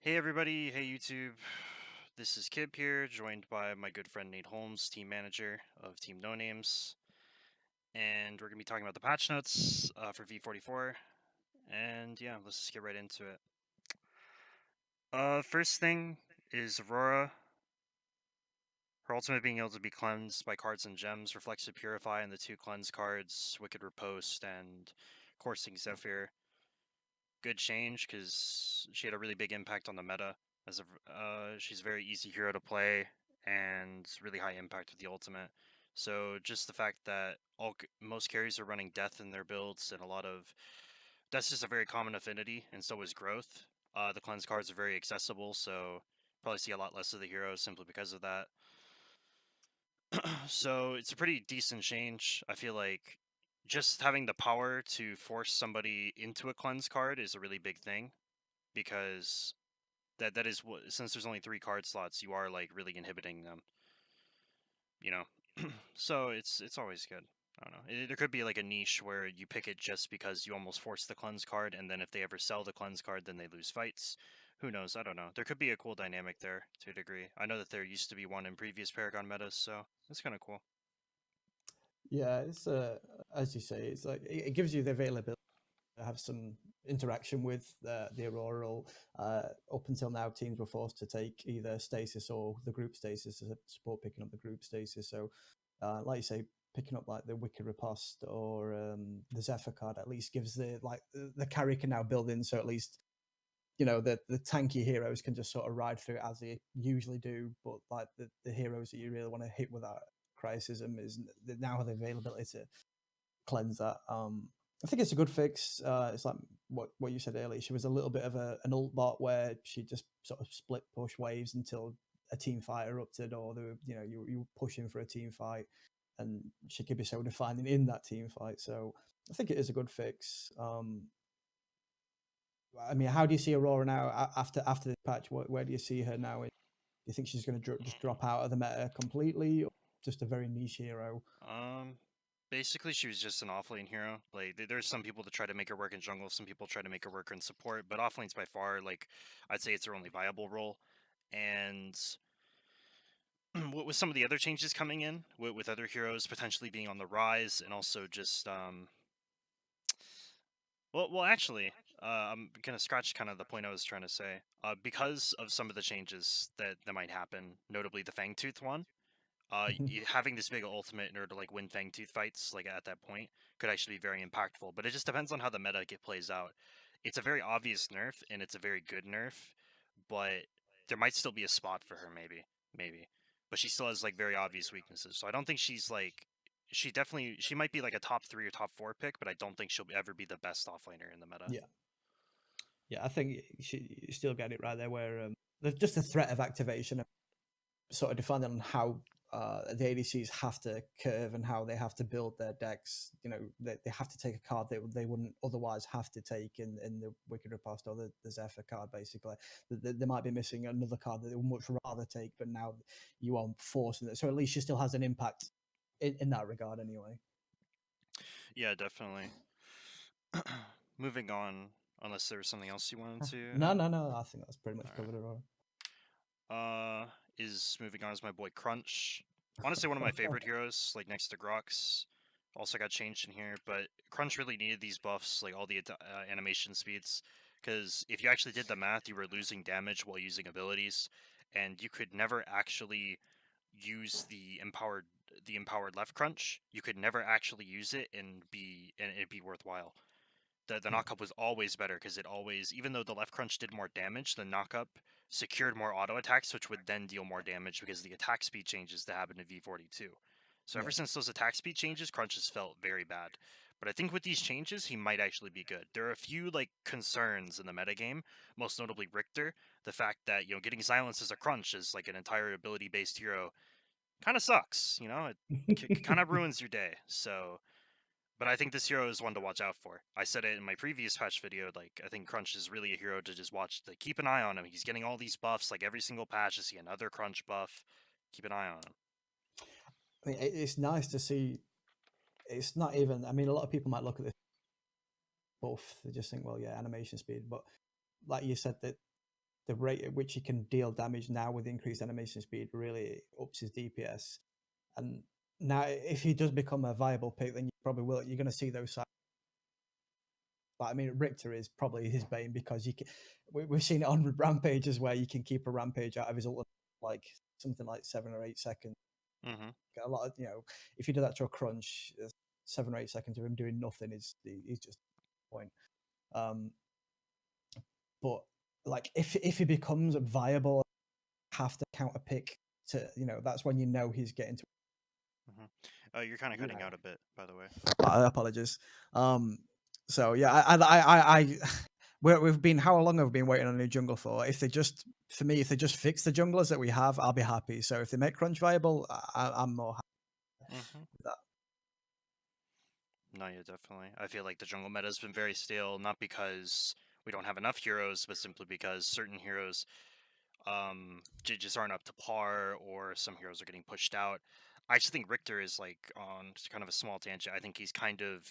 Hey everybody, hey YouTube. This is Kip here, joined by my good friend Nate Holmes, team manager of Team NoNames. And we're going to be talking about the patch notes for v44. And yeah, let's just get right into it. First thing is Aurora. Her ultimate being able to be cleansed by cards and gems, Reflexive Purify, and the two cleanse cards, Wicked Riposte and Coursing Zephyr. Good change because she had a really big impact on the meta. She's a very easy hero to play and really high impact with the ultimate. So just the fact that most carries are running death in their builds, and that's just a very common affinity, and so is growth. The cleanse cards are very accessible, so probably see a lot less of the heroes simply because of that. So it's a pretty decent change. I feel like just having the power to force somebody into a cleanse card is a really big thing because that is what, since there's only 3 card slots, you are like really inhibiting them, you know. So it's always good. I don't know. There could be like a niche where you pick it just because you almost force the cleanse card, and then if they ever sell the cleanse card, then they lose fights. Who knows? I don't know. There could be a cool dynamic there to a degree. I know that there used to be one in previous Paragon metas, so it's kind of cool. Yeah, it's as you say, it's like it gives you the availability to have some interaction with the Auroral. Up until now, teams were forced to take either stasis or the group stasis to support picking up the group stasis. So, like you say, picking up like the Wicked Riposte or the Zephyr card at least gives the carry can now build in. So at least the tanky heroes can just sort of ride through it as they usually do. But like the heroes that you really want to hit with that criticism is they now have the availability to cleanse that. I think it's a good fix. It's like what you said earlier. She was a little bit of an ult bot where she just sort of split push waves until a team fight erupted, or you were pushing for a team fight, and she could be so defining in that team fight. So I think it is a good fix. I mean, how do you see Aurora now after this patch? Where do you see her now? Do you think she's going to just drop out of the meta completely, or just a very niche hero? Um, Basically, she was just an offlane hero. Like, there's some people that try to make her work in jungle, some people try to make her work in support, but offlane's by far, like, I'd say it's her only viable role. And with some of the other changes coming in, with other heroes potentially being on the rise, and also just actually, I'm gonna scratch kind of the point I was trying to say. Because of some of the changes that might happen, notably the Fangtooth one. Having this big ultimate in order to like win Fangtooth fights, like at that point, could actually be very impactful. But it just depends on how the meta plays out. It's a very obvious nerf, and it's a very good nerf, but there might still be a spot for her, maybe. But she still has like very obvious weaknesses. So I don't think she's like she might be like a top 3 or top 4 pick, but I don't think she'll ever be the best offlaner in the meta. Yeah, yeah, I think you still get it right there. Where there's just a threat of activation, sort of depending on how the ADCs have to curve and how they have to build their decks. They have to take a card that they wouldn't otherwise have to take in the Wicked Riposte or the Zephyr card. Basically, they might be missing another card that they would much rather take, but now you are forcing it. So at least she still has an impact in that regard, anyway. Yeah, definitely. Moving on, unless there was something else you wanted to No, add. no, no. I think that's pretty much All covered it all. right. Is moving on is my boy Crunch. Honestly, one of my favorite heroes, like next to Grox. Also got changed in here, but Crunch really needed these buffs, like all the animation speeds, because if you actually did the math, you were losing damage while using abilities, and you could never actually use the empowered left crunch. You could never actually use it and it'd be worthwhile. The Yeah. knockup was always better because it always, even though the left crunch did more damage, the knockup secured more auto attacks, which would then deal more damage because of the attack speed changes that happened in V42. So ever Yeah. since those attack speed changes, Crunch has felt very bad. But I think with these changes, he might actually be good. There are a few like concerns in the metagame, most notably Richter. The fact that getting silence as a Crunch is like an entire ability based hero kind of sucks. It kind of ruins your day. So but I think this hero is one to watch out for. I said it in my previous patch video. Like, I think Crunch is really a hero to just watch. To keep an eye on him. He's getting all these buffs. Like every single patch, I see another Crunch buff. Keep an eye on him. I mean, it's nice to see. It's not even. I mean, a lot of people might look at this buff. They just think, well, yeah, animation speed. But like you said, that the rate at which he can deal damage now with increased animation speed really ups his DPS. And now, if he does become a viable pick, then you probably will. You're going to see those. But I mean, Richter is probably his bane because we've seen it on rampages where you can keep a rampage out of his ultimate like something like 7 or 8 seconds. Mm-hmm. A lot of if you do that to a crunch, 7 or 8 seconds of him doing nothing is he's just point. Um, but like if he becomes viable, have to counter pick to that's when he's getting to. You're kind of cutting out a bit, by the way. Apologies. So yeah, I we've been how long have we been waiting on a new jungle for? If they just fix the junglers that we have, I'll be happy. So if they make crunch viable, I'm more happy Mm-hmm. with that. No, yeah, definitely. I feel like the jungle meta has been very stale, not because we don't have enough heroes, but simply because certain heroes just aren't up to par, or some heroes are getting pushed out. I actually think Richter is like on just kind of a small tangent. I think he's kind of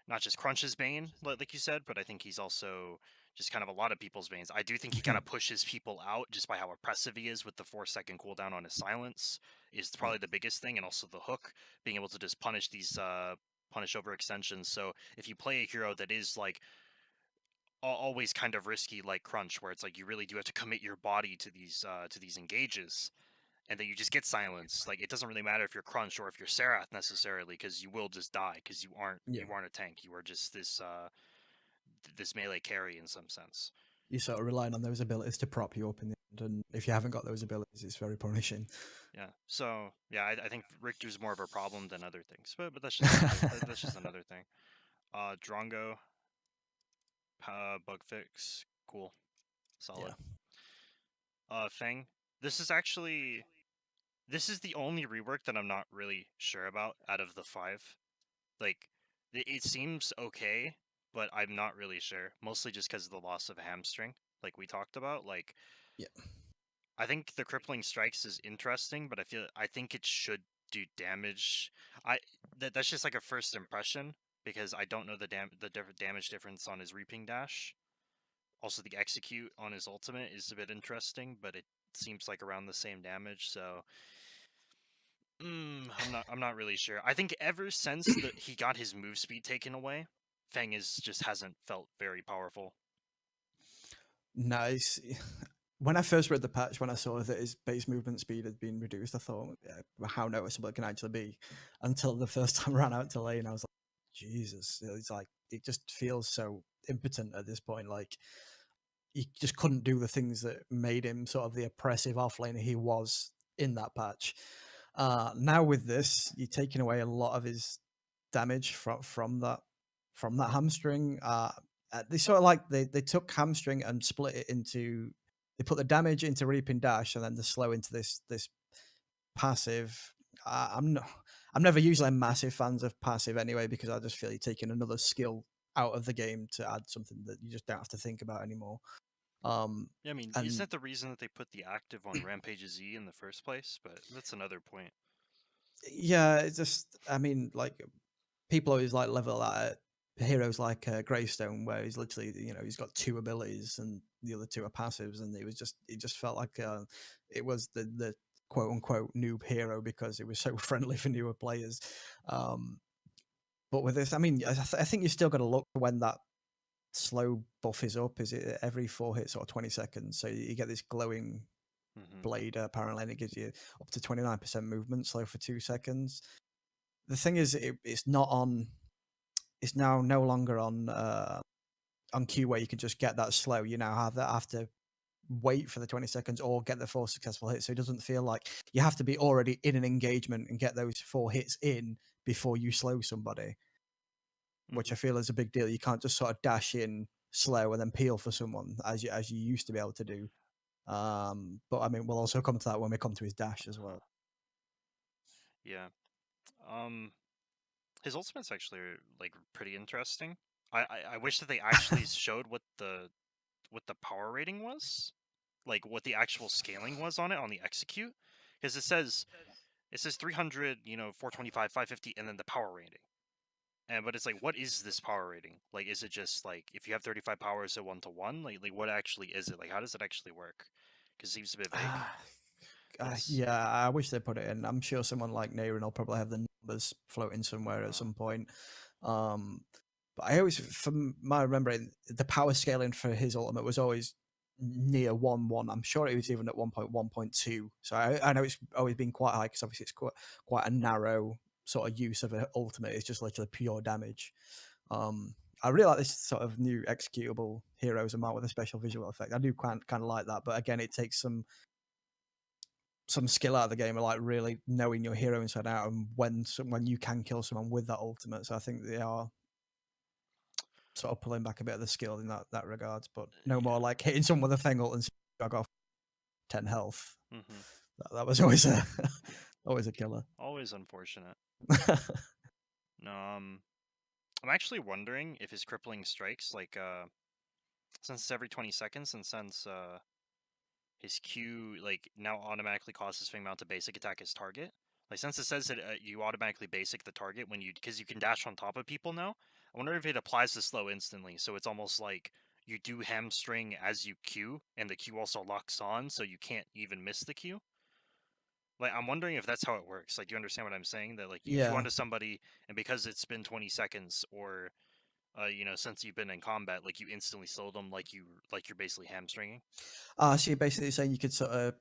not just Crunch's bane, like you said, but I think he's also just kind of a lot of people's banes. I do think he kind of pushes people out just by how oppressive he is with the 4 second cooldown on his silence is Yeah. probably the biggest thing, and also the hook, being able to just punish these punish overextensions. So if you play a hero that is like always kind of risky like Crunch, where it's like you really do have to commit your body to these engages, and then you just get silenced. Like it doesn't really matter if you're Crunch or if you're Serath necessarily, because you will just die because Yeah. you aren't a tank. You are just this melee carry in some sense. You're sort of relying on those abilities to prop you up in the end, and if you haven't got those abilities, it's very punishing. Yeah. So yeah, I think Richter's more of a problem than other things, but that's just that's just another thing. Drongo, bug fix, cool, Yeah. solid. Fang. This is actually this is the only rework that I'm not really sure about out of the five. Like, it seems okay, but I'm not really sure. Mostly just because of the loss of a hamstring, like we talked about. Like, Yeah. I think the crippling strikes is interesting, but I think it should do damage. I that's just like a first impression because I don't know the damage difference on his reaping dash. Also, the execute on his ultimate is a bit interesting, but it seems like around the same damage. So I'm not really sure. I think ever since that he got his move speed taken away, Feng is just hasn't felt very powerful. Nice. When I first read the patch, when I saw that his base movement speed had been reduced, I thought, how noticeable it can actually be. Until the first time I ran out to lane, I was like, Jesus, it's like it just feels so impotent at this point. Like he just couldn't do the things that made him sort of the oppressive offlaner he was in that patch. Now with this, you're taking away a lot of his damage from that hamstring. They sort of like they took hamstring and split it into. They put the damage into reaping dash and then the slow into this passive. I'm not. I'm never usually massive fans of passive anyway because I just feel you're taking another skill out of the game to add something that you just don't have to think about anymore. Yeah, I mean, isn't And that the reason that they put the active on Rampage Z in the first place? But that's another point. yeah, it's just I mean, like people always like level that at heroes like Greystone, where he's literally he's got two abilities and the other two are passives, and it just felt like it was the quote unquote noob hero because it was so friendly for newer players. Um, but with this, I mean, I think you still got to look when that slow buff is up. Is it every 4 hits or 20 seconds? So you get this glowing Hmm. blade apparently, and it gives you up to 29% movement slow for 2 seconds. The thing is, it's not on. It's now no longer on Q where you can just get that slow. You now have to wait for the 20 seconds or get the 4 successful hits. So it doesn't feel like you have to be already in an engagement and get those 4 hits in before you slow somebody, which Hmm. I feel is a big deal. You can't just sort of dash in slow and then peel for someone as you used to be able to do. But I mean, we'll also come to that when we come to his dash as well. Yeah. Um, his ultimate's actually like pretty interesting. I wish that they actually showed what the power rating was, like what the actual scaling was on it on the execute, because it says 300, 425, 550, and then the power rating. but it's like, what is this power rating? Like, is it just like if you have 35 power, is it 1-to-1? Like what actually is it? Like, how does it actually work? Because it seems a bit vague. But it's Yeah, I wish they put it in. I'm sure someone like Naren will probably have the numbers floating somewhere at some point. Um, but I always, from my remembering, the power scaling for his ultimate was always near 1-1. I'm sure it was even at 1.1.2. So I know it's always been quite high because obviously it's quite a narrow sort of use of an ultimate. It's just literally pure damage. Um, I really like this sort of new executable heroes amount with a special visual effect. I do kind of like that, but again, it takes some skill out of the game of like really knowing your hero inside out and when you can kill someone with that ultimate. So I think they are sort of pulling back a bit of the skill in that regards, but no more yeah. like hitting someone with a thing ult and jog off 10 health. Mm-hmm. That was always a always a killer. Always unfortunate. No, I'm actually wondering if his crippling strikes, like, since it's every 20 seconds, and since his Q like now automatically causes Fang Mount to basic attack his target. Like since it says that you automatically basic the target when because you can dash on top of people now. I wonder if it applies to slow instantly, so it's almost like you do hamstring as you Q, and the Q also locks on, so you can't even miss the Q. Like I'm wondering if that's how it works. Like, do you understand what I'm saying? That like you Q Yeah. onto somebody, and because it's been 20 seconds, or since you've been in combat, like you instantly slow them, like you're basically hamstringing. So you're basically saying you could sort of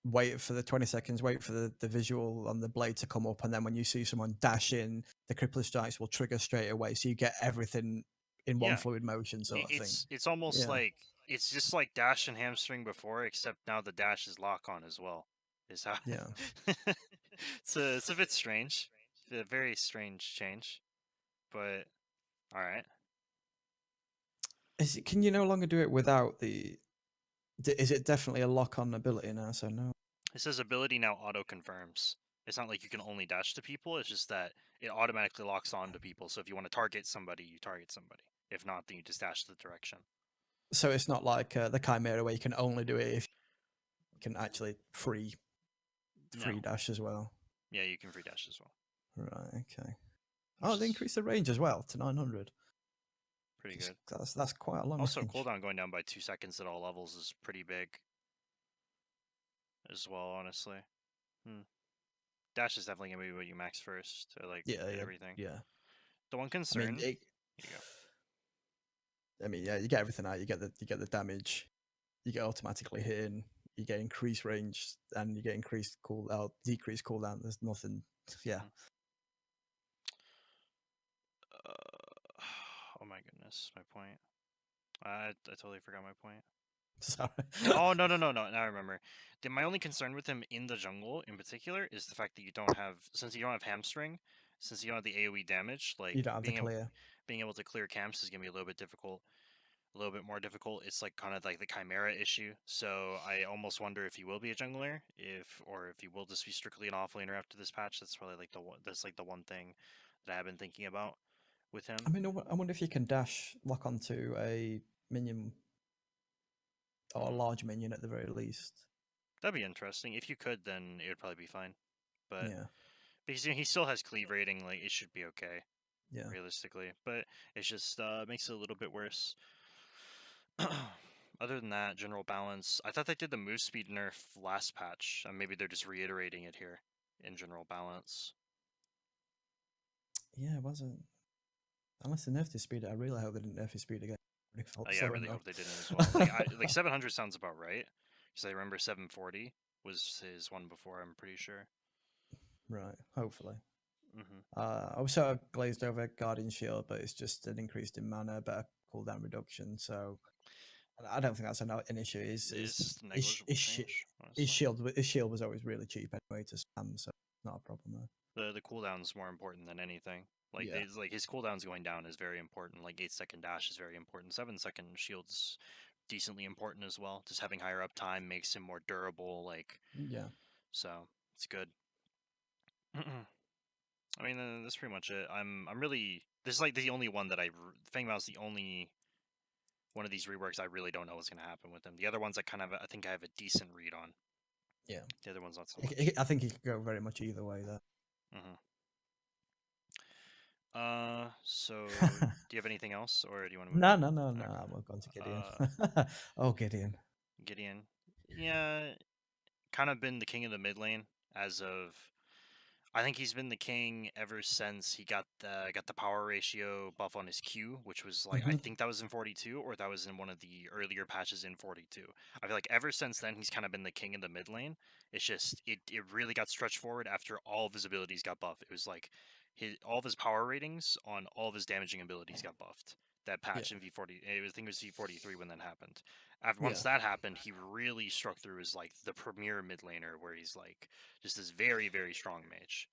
wait for the 20 seconds, wait for the visual on the blade to come up, and then when you see someone dash in, the crippler strikes will trigger straight away. So you get everything in one Yeah, fluid motion sort of thing. it's almost Yeah. like it's just like dash and hamstring before, except now the dash is lock on as well. Is how Yeah. it's a bit strange, a very strange change, but all right. Can you no longer do it without the? Is it definitely a lock-on ability now? So no. It says ability now auto confirms. It's not like you can only dash to people. It's just that it automatically locks on to people. So if you want to target somebody, you target somebody. If not, then you just dash the direction. So it's not like the Chimera where you can only do it if you can actually No, free dash as well. yeah, you can free dash as well, Right. Okay. which Oh, they is increased the range as well to 900. pretty good. That's quite a long Also, range. cooldown going down by 2 seconds at all levels is pretty big as well, honestly. Hmm. Dash is definitely gonna be what you max first, to like Yeah. hit Yeah. everything. Yeah. The one I mean, concern, you go. yeah, you get everything out. You get the damage. You get automatically hitting. You get increased range, and you get increased decreased cooldown. There's nothing. Yeah. Mhm. Oh my goodness, my point. I totally forgot my point. Sorry. Oh no! Now I remember. My only concern with him in the jungle, in particular, is the fact that since you don't have hamstring, since you don't have the AOE damage, You like don't have the clear. being able to clear camps is gonna be a little bit difficult. A little bit more difficult. It's like kind of like the Chimera issue. So I almost wonder if he will be a jungler, or if he will just be strictly an offlaner after this patch. That's probably like the one thing that I've been thinking about with him. I mean, I wonder if you can dash lock onto a minion or a Hmm. large minion at the very least. That'd be interesting. If you could, then it would probably be fine. But Yeah. because he still has cleave rating, like it should be okay Yeah. realistically. But it's just makes it a little bit worse. Other than that, general balance. I thought they did the move speed nerf last patch. Maybe they're just reiterating it here in general balance. Yeah, it wasn't. Unless they nerfed his speed, I really hope they didn't nerf his speed again. It felt Yeah, I so really annoying. hope they didn't as well. Like 700 sounds about right, because I remember 740 was his one before. I'm pretty sure. Right, hopefully. Hmm. I was sort of glazed over Guardian Shield, but it's just an increased in mana, better cooldown reduction. So I don't think that's an issue. It's just a His, negligible change, his honestly. shield was always really cheap anyway to spam, so not a problem there. The cooldown's more important than anything. Like Yeah, his cooldown's going down is very important. Like 8 second dash is very important. 7 second shield's decently important as well. Just having higher uptime makes him more durable. Like, yeah. so it's good. I mean, that's pretty much it. I'm really, this is like the only one that Fang Mao's the only one of these reworks I really don't know what's gonna happen with him. The other ones I think I have a decent read on. Yeah, The other ones not so much. I think he could go very much either way there. Hmm. So do you have anything else, or do you want to move No, on? no, no, no. Okay. I'm going to Gideon. Uh, Oh, Gideon. Gideon. Yeah, kind of been the king of the mid lane as of. I think he's been the king ever since he got the power ratio buff on his Q, which was like I Hmm. think that was in 42 or that was in one of the earlier patches in 42. I feel like ever since then he's kind of been the king of the mid lane. It's just it really got stretched forward after all of his abilities got buffed. It was like all of his power ratings on all of his damaging abilities got buffed. That Yeah, patch in V40, I think it was V43 when that happened. After once yeah. that happened, he really struck through as like the premier mid laner, where he's like just this very very strong mage.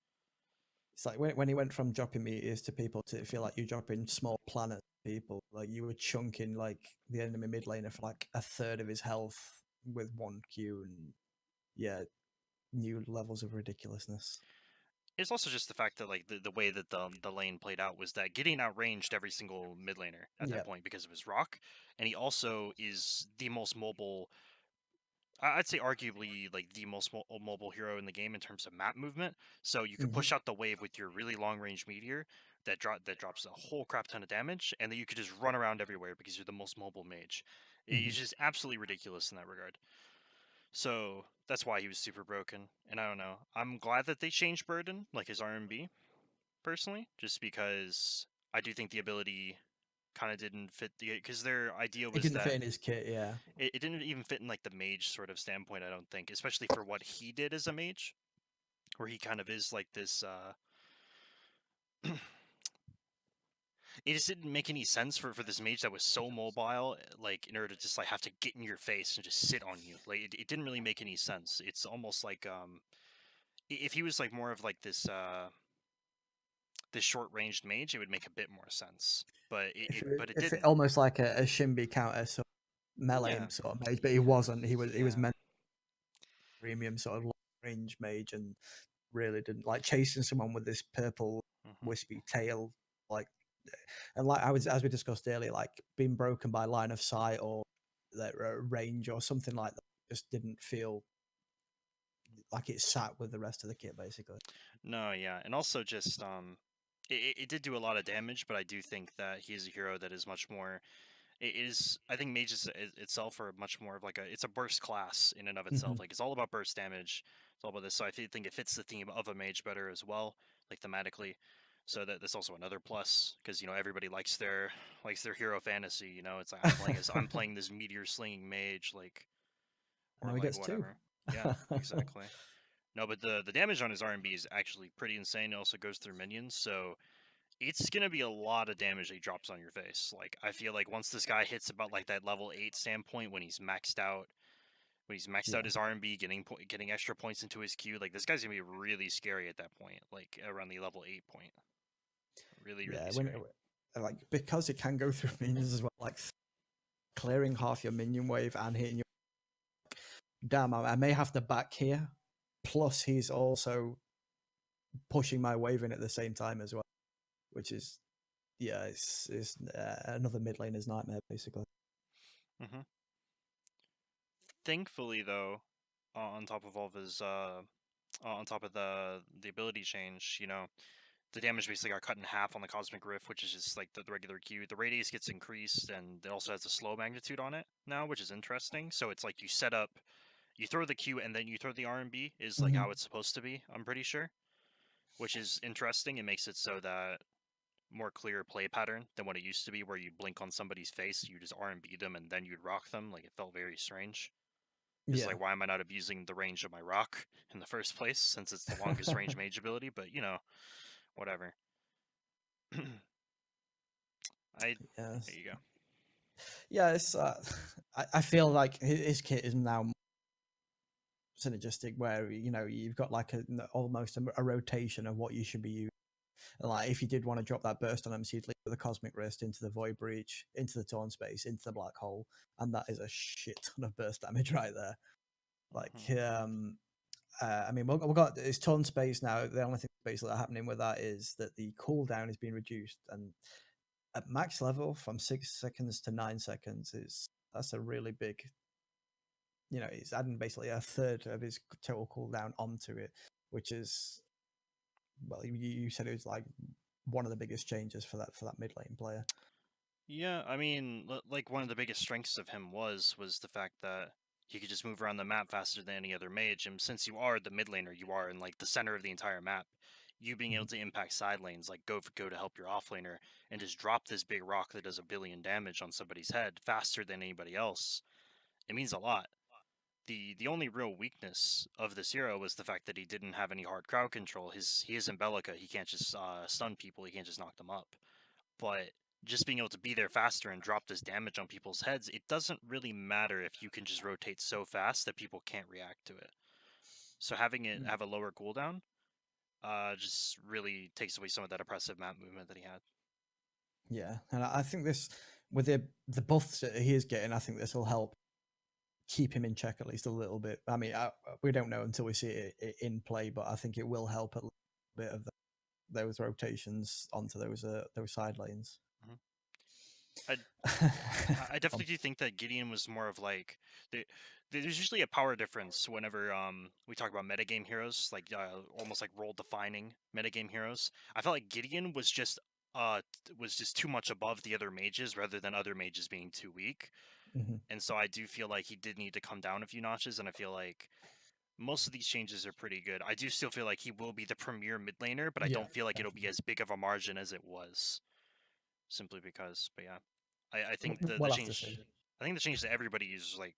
It's like when he went from dropping meteors to people to feel like you're dropping small planets to people. Like you were chunking like the enemy mid laner for like a third of his health with one Q, and yeah, new levels of ridiculousness. It's also just the fact that like the way that the lane played out was that getting outranged every single mid laner at that Yeah. point because of his rock, and he also is the most mobile. I'd say arguably like the most mobile hero in the game in terms of map movement. So you could Hmm. push out the wave with your really long range meteor that drops a whole crap ton of damage, and then you could just run around everywhere because you're the most mobile mage. Hmm. It's just absolutely ridiculous in that regard. So that's why he was super broken. And I don't know. I'm glad that they changed Burden, like his RMB, personally, just because I do think the ability kind of didn't fit because their idea It was didn't fit that in his kit. Yeah. it didn't even fit in like the mage sort of standpoint. I don't think, especially for what he did as a mage, where he kind of is like this. It just didn't make any sense for this mage that was so mobile, like in order to just like have to get in your face and just sit on you. Like it didn't really make any sense. It's almost like if he was like more of like this short ranged mage, it would make a bit more sense. But it If it didn't. almost like a Shimby counter sort of melee Yeah, sort of mage, but he wasn't. He was yeah. meant premium sort of long range mage and really didn't like chasing someone with this purple Hmm. wispy tail like and like I was as we discussed earlier, like being broken by line of sight or that range or something like that just didn't feel like it sat with the rest of the kit basically. No, yeah, and also just it did do a lot of damage, but I do think that he is a hero that is much more. It is. I think mages itself are much more of like it's a burst class in and of Hmm. itself. Like it's all about burst damage. It's all about this. So I think it fits the theme of a mage better as well, like thematically. So that's also another plus because everybody likes their hero fantasy. It's like I'm playing this meteor slinging mage And or now he like gets two. whatever. Yeah, exactly. No, but the damage on his R&B is actually pretty insane. It also goes through minions, so it's gonna be a lot of damage that he drops on your face. Like I feel like once this guy hits about like that level 8 standpoint when he's maxed out Yeah. his R&B, getting extra points into his Q, like this guy's gonna be really scary at that point, like around the level 8 point. Really, really Yeah, scary. like because it can go through minions as well, like clearing half your minion wave and hitting you. Damn, I may have to back here. Plus, he's also pushing my wave in at the same time as well, which is yeah, it's another mid laner's nightmare basically. Hmm. Thankfully, though, on top of all of his on top of the ability change, the damage basically got cut in half on the Cosmic Rift, which is just like the regular Q. The radius gets increased, and it also has a slow magnitude on it now, which is interesting. So it's like you throw the Q, and then you throw the R&B is like Hmm. how it's supposed to be. I'm pretty sure, which is interesting. It makes it so that more clear play pattern than what it used to be, where you blink on somebody's face, you just R&B them, and then you'd rock them. Like it felt very strange. It's Yeah. like, why am I not abusing the range of my rock in the first place, since it's the longest range mage ability? But whatever. I There Yes. you go. Yeah, it's. I feel like his kit is now synergistic, where you've got like almost a rotation of what you should be using. Like if you did want to drop that burst on him, so you'd leave the Cosmic Wrist into the Void Breach, into the Torn Space, into the Black Hole, and that is a shit ton of burst damage right there. Like, Hmm. I mean, we've got it's Torn Space now. The only thing basically happening with that is that the cooldown is being reduced, and at max level from 6 seconds to 9 seconds is that's a really big. He's adding basically a third of his total cooldown onto it, which is well, you said it was like one of the biggest changes for that mid lane player. Yeah, I mean, like one of the biggest strengths of him was the fact that he could just move around the map faster than any other mage. And since you are the mid laner, you are in like the center of the entire map. You being able Mhm. to impact side lanes, like go to help your off laner, and just drop this big rock that does 1 billion damage on somebody's head faster than anybody else. It means a lot. The only real weakness of this hero was the fact that he didn't have any hard crowd control. He isn't Bellica. He can't just stun people. He can't just knock them up. But just being able to be there faster and drop this damage on people's heads, it doesn't really matter if you can just rotate so fast that people can't react to it. So having it have a lower cooldown, just really takes away some of that oppressive map movement that he had. Yeah, and I think this with the buffs that he is getting, I think this will help keep him in check at least a little bit. I mean, we don't know until we see it in play, but I think it will help a little bit of those rotations onto those side lanes. Mhm. I I definitely do think that Gideon was more of like the, there's usually a power difference whenever we talk about metagame heroes, like almost like role defining metagame heroes. I felt like Gideon was just too much above the other mages rather than other mages being too weak. Mhm. And so I do feel like he did need to come down a few notches, and I feel like most of these changes are pretty good. I do still feel like he will be the premier mid laner, but I Yeah, don't feel like it'll be definitely. as big of a margin as it was, simply because. But yeah, I think the We'll have to see. change. I think the change that everybody is like,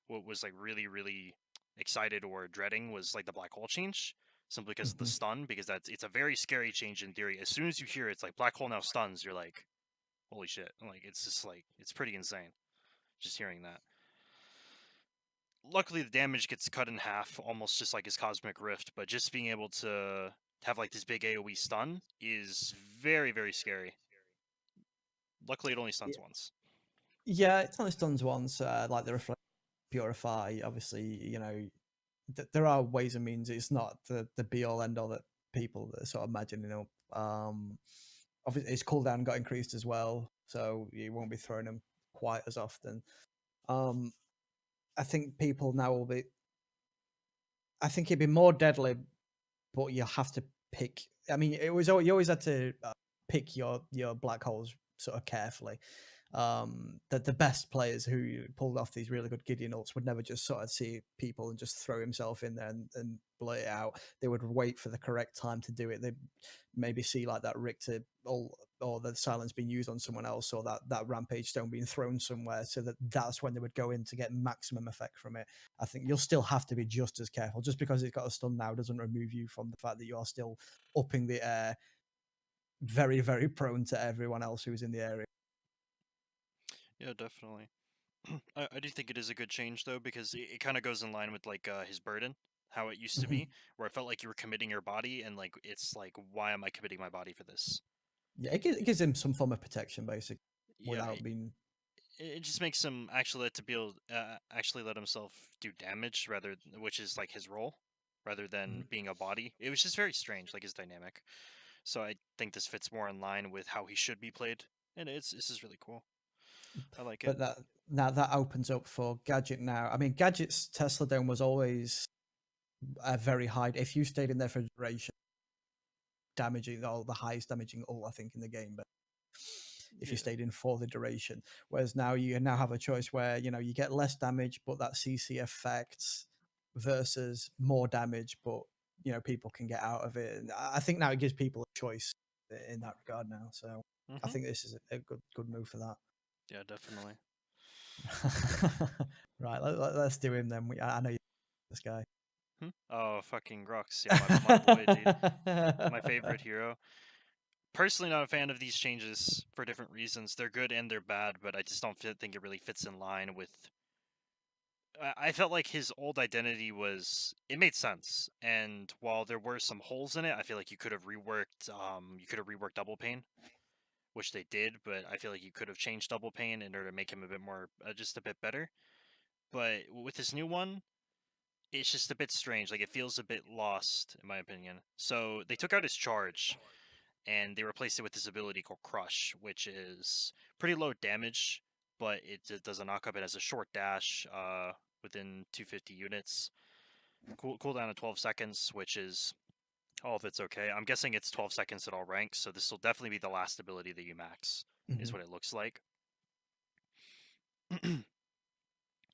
what was like really excited or dreading was like the black hole change, simply because of the Mhm. stun. Because it's a very scary change in theory. As soon as you hear it's like black hole now stuns, you're like, holy shit! Like it's just like it's pretty insane just hearing that. Luckily, the damage gets cut in half, almost just like his cosmic rift. But just being able to have like this big AOE stun is very scary. Luckily, it only stuns once. Yeah, it only stuns once. Like the reflect purify, obviously, there are ways and means. It's not the be all end all that people that sort of imagine. Obviously, his cooldown got increased as well, so you won't be throwing them quite as often. Um, I think people now will be. I think it'd be more deadly, but you have to pick. I mean, you always had to pick your black holes sort of carefully. That the best players who pulled off these really good Gideon ults would never just sort of see people and just throw himself in there and blurt it out. They would wait for the correct time to do it. They maybe see like that Richter or the silence being used on someone else, or that rampage stone being thrown somewhere, so that's when they would go in to get maximum effect from it. I think you'll still have to be just as careful. Just because it's got a stun now doesn't remove you from the fact that you are still upping the air, very prone to everyone else who's in the area. Yeah, definitely. I do think it is a good change though, because it kind of goes in line with like his burden, how it used to Mhm. be, where I felt like you were committing your body, and like it's like, why am I committing my body for this? Yeah, it gives him some form of protection, basically, Yeah, without being. it just makes him actually let to be able actually let himself do damage which is like his role, rather than Mhm. being a body. It was just very strange, like his dynamic. So I think this fits more in line with how he should be played, and this is really cool. I like it. But that opens up for Gadget now. I mean, Gadget's Tesla Dome was always a very high. If you stayed in there for duration, damaging all the highest damaging ult I think in the game, but if you Yeah. stayed in for the duration. Whereas now you now have a choice where you get less damage, but that CC effect versus more damage, but people can get out of it. And I think now it gives people a choice in that regard now. So I Mhm. think this is a good move for that. Yeah, definitely. Right, let's do him then. I know you this guy. Oh, fucking Grux. Yeah, my boy, dude. My favorite hero. Personally, not a fan of these changes for different reasons. They're good and they're bad, but I just don't think it really fits in line with. I felt like his old identity it made sense, and while there were some holes in it, I feel like you could have reworked Double Pain, which they did, but I feel like you could have changed Double Pain in order to make him a bit more, just a bit better. But with this new one, it's just a bit strange. Like it feels a bit lost, in my opinion. So they took out his charge, and they replaced it with this ability called Crush, which is pretty low damage, but it does a knock up. It has a short dash within 250 units. Cooldown of 12 seconds, which is All of it's okay. I'm guessing it's 12 seconds at all ranks, so this will definitely be the last ability that you max, is Hmm. what it looks like.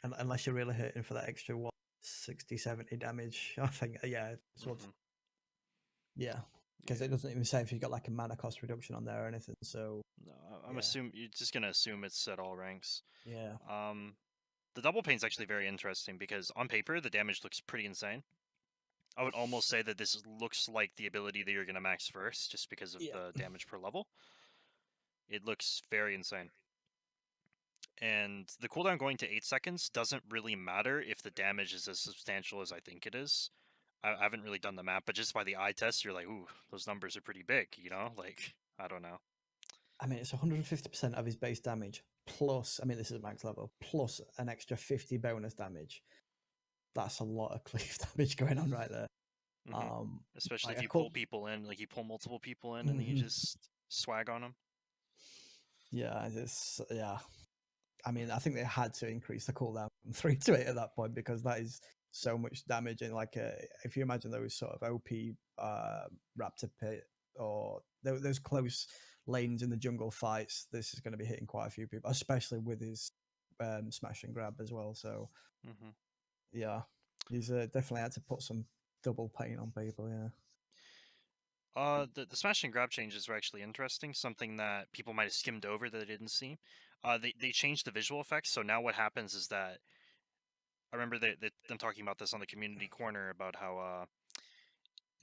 And unless you're really hitting for that extra 60, 70 damage, I think, yeah, sort of, Hmm. yeah. Because Yeah. it doesn't even say if you got like a mana cost reduction on there or anything. So, No, I'm yeah, assuming you're just gonna assume it's at all ranks. yeah, Um, the double pain's actually very interesting because on paper the damage looks pretty insane. I would almost say that this looks like the ability that you're gonna max first, just because of yeah. the damage per level. It looks very insane. And the cooldown going to 8 seconds doesn't really matter if the damage is as substantial as I think it is. I haven't really done the map, but just by the eye test, you're like, ooh, those numbers are pretty big, you know? Like, I don't know. I mean, it's 150% of his base damage plus, I mean, this is max level, plus an extra 50 bonus damage. That's a lot of cleave damage going on right there. Hmm. Um, Especially like if I you could, pull people in, like you pull multiple people in and then you mhm. just swag on them. Yeah, yeah. I mean, I think they had to increase the cooldown from 3 to 8 at that point because that is so much damage. And like, if you imagine those sort of OP Raptor Pit or those close lanes in the jungle fights, this is going to be hitting quite a few people, especially with his smash and grab as well. So Hmm. yeah, he's definitely had to put some double pain on people. Yeah. The smash and grab changes were actually interesting. Something that people might have skimmed over that they didn't see. They changed the visual effects. So now what happens is that I remember them talking about this on the community corner about how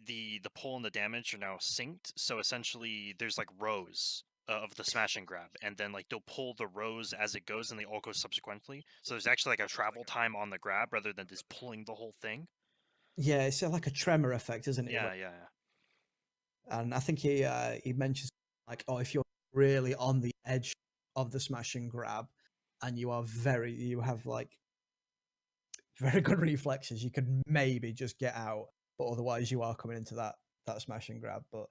the pull and the damage are now synced. So essentially, there's like rows of the smash and grab, and then like they'll pull the rows as it goes, and they all go subsequently. So there's actually like a travel time on the grab rather than just pulling the whole thing. Yeah, it's like a tremor effect, isn't it? Yeah, yeah, yeah. And I think he mentions like, oh, if you're really on the edge of the smash and grab, and you have like very good reflexes, you could maybe just get out, but otherwise you are coming into that smash and grab. But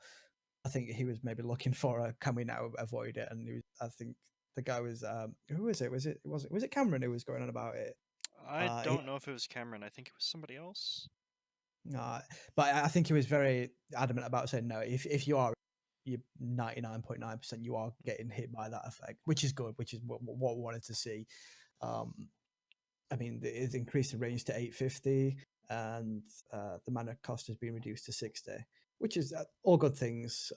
I think he was maybe looking for a can we now avoid it, and I think the guy was who was it? Was it Cameron who was going on about it? I He, don't know if it was Cameron. I think it was somebody else. uh, but I think he was very adamant about saying no. If you are, you 99.9% you are getting hit by that effect, which is good, which is what we wanted to see. Um, I mean, it's increased the range to 850, and the mana cost has been reduced to 60, which is all good things.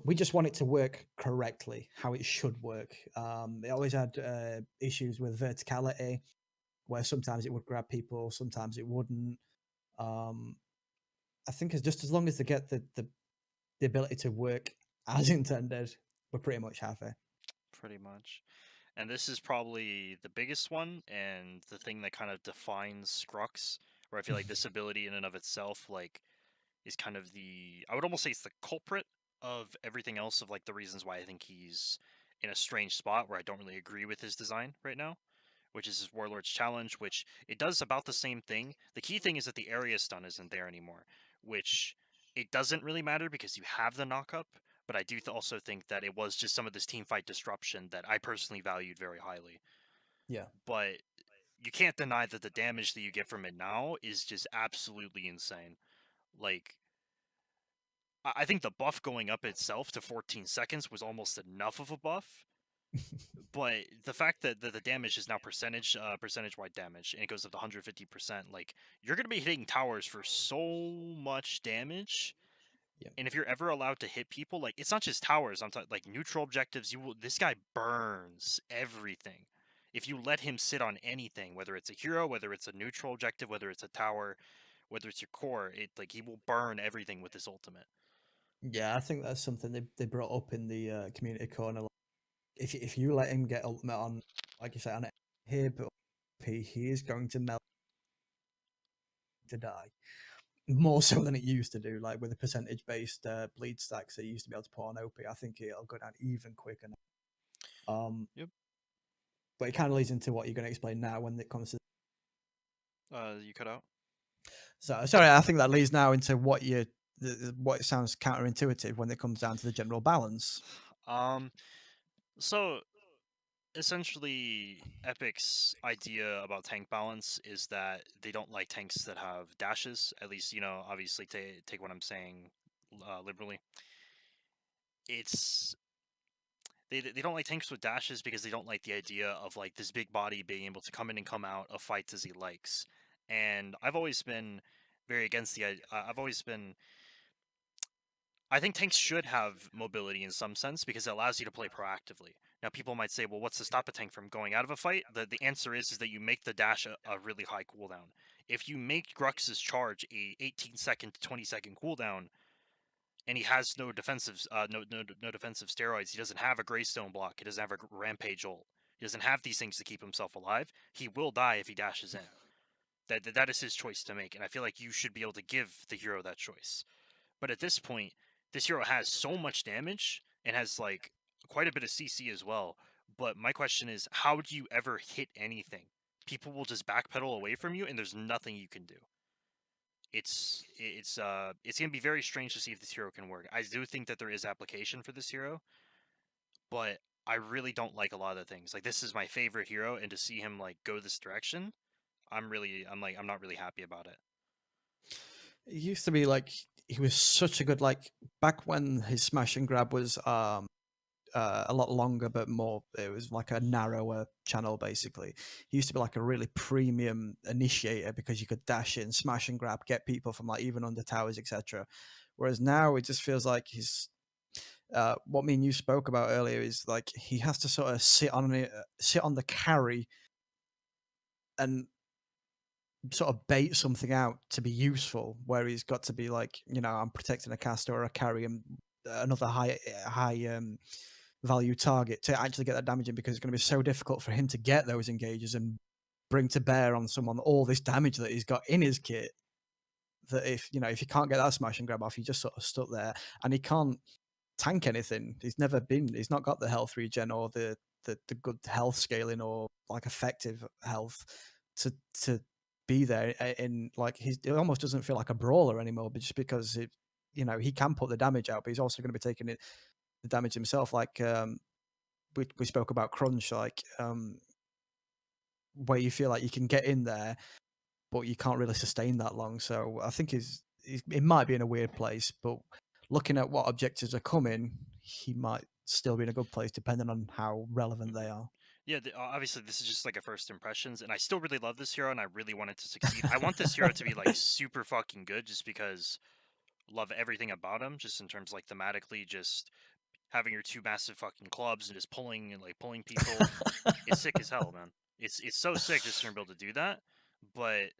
We just want it to work correctly, how it should work. They always had issues with verticality, where sometimes it would grab people, sometimes it wouldn't. Um, I think it's just as long as they get the ability to work as intended, we're pretty much happy. Pretty much. And this is probably the biggest one and the thing that kind of defines Scrux, where I feel like this ability in and of itself, like, is kind of the I would almost say it's the culprit of everything else of like the reasons why I think he's in a strange spot where I don't really agree with his design right now, which is his Warlord's Challenge, which it does about the same thing. The key thing is that the area stun isn't there anymore, which it doesn't really matter because you have the knockup, but I do also think that it was just some of this team fight disruption that I personally valued very highly. Yeah. But you can't deny that the damage that you get from it now is just absolutely insane. Like, I think the buff going up itself to 14 seconds was almost enough of a buff, but the fact that the damage is now percentage wide damage and it goes up to 150%, like you're gonna be hitting towers for so much damage. Yeah. And if you're ever allowed to hit people, like it's not just towers, I'm talking like neutral objectives, you will this guy burns everything. If you let him sit on anything, whether it's a hero, whether it's a neutral objective, whether it's a tower, whether it's your core, it like he will burn everything with his ultimate. Yeah, I think that's something they brought up in the community corner. Like, if you let him get ultimate on, like you say, on here, but he is going to melt to die more so than it used to do. Like with the percentage based bleed stacks that you used to be able to put on OP, I think it'll go down even quicker now. Yep. But it kind of leads into what you're going to explain now when it comes to. You cut out. So sorry, I think that leads now into what it sounds counterintuitive when it comes down to the general balance. Um, so essentially, Epic's idea about tank balance is that they don't like tanks that have dashes. At least, obviously, take what I'm saying liberally. It's they don't like tanks with dashes because they don't like the idea of like this big body being able to come in and come out of fights as he likes. And I've always been very against the. I've always been. I think tanks should have mobility in some sense because it allows you to play proactively. Now, people might say, "Well, what's to stop a tank from going out of a fight?" The answer is that you make the dash a really high cooldown. If you make Grux's charge a 18-second to 20-second cooldown, and he has no defensive steroids. He doesn't have a Greystone block. He doesn't have a Rampage ult. He doesn't have these things to keep himself alive. He will die if he dashes in. That is his choice to make, and I feel like you should be able to give the hero that choice. But at this point, this hero has so much damage and has like quite a bit of CC as well. But my question is, how do you ever hit anything? People will just backpedal away from you, and there's nothing you can do. It's gonna be very strange to see if this hero can work. I do think that there is application for this hero, but I really don't like a lot of the things. Like this is my favorite hero, and to see him like go this direction, I'm not really happy about it. It used to be like he was such a good like back when his smash and grab was a lot longer but more it was like a narrower channel basically. He used to be like a really premium initiator because you could dash in, smash and grab, get people from like even under towers, etc. Whereas now it just feels like he's what me and you spoke about earlier is like he has to sort of sit on the carry and sort of bait something out to be useful, where he's got to be like, I'm protecting a caster or a carry and another high value target to actually get that damage in, because it's going to be so difficult for him to get those engages and bring to bear on someone all this damage that he's got in his kit. That if he can't get that smash and grab off, he just sort of stuck there, and he can't tank anything. He's not got the health regen or the good health scaling or like effective health to be there. In like it almost doesn't feel like a brawler anymore, but just because he can put the damage out, but he's also going to be taking the damage himself. Like we spoke about crunch, like where you feel like you can get in there, but you can't really sustain that long. So I think it might be in a weird place, but looking at what objectives are coming, he might still be in a good place depending on how relevant they Mhm. are. Yeah, obviously this is just like a first impressions, and I still really love this hero, and I really want it to succeed. I want this hero to be like super fucking good, just because love everything about him, just in terms like thematically, just having your two massive fucking clubs and just pulling people. It's sick as hell, man. It's so sick just to be able to do that, but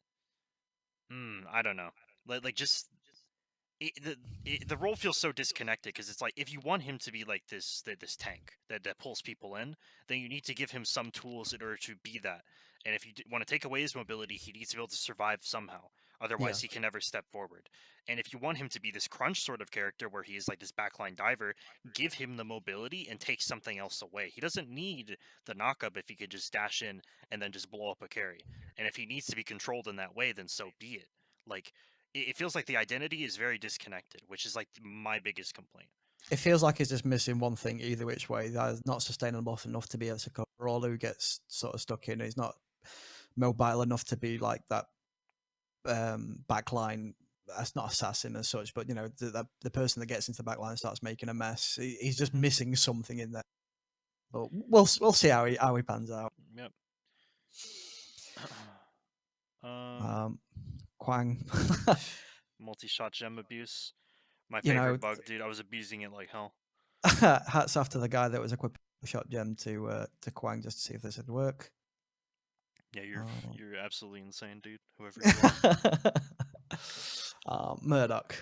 I don't know. Like just the role feels so disconnected because it's like if you want him to be like this tank that pulls people in, then you need to give him some tools in order to be that. And if you want to take away his mobility, he needs to be able to survive somehow. Yeah. Otherwise, he can never step forward. And if you want him to be this crunch sort of character where he is like this backline diver, give him the mobility and take something else away. He doesn't need the knockup if he could just dash in and then just blow up a carry. And if he needs to be controlled in that way, then so be it. Like it feels like the identity is very disconnected, which is like my biggest complaint. It feels like he's just missing one thing either which way. That is not sustainable enough to be able to cover. All who gets sort of stuck in. He's not mobile enough to be like that backline. That's not assassin as such, but the person that gets into the backline and starts making a mess. He's just Hmm. missing something in there. But we'll see how he pans out. Yep. um, Um, Quang, multi-shot gem abuse. My you know, favorite bug, dude. I was abusing it like hell. hats off to the guy that was equipping the shot gem to Quang just to see if this would work. Yeah, Oh. you're absolutely insane, dude. Whoever you are. Murdoch.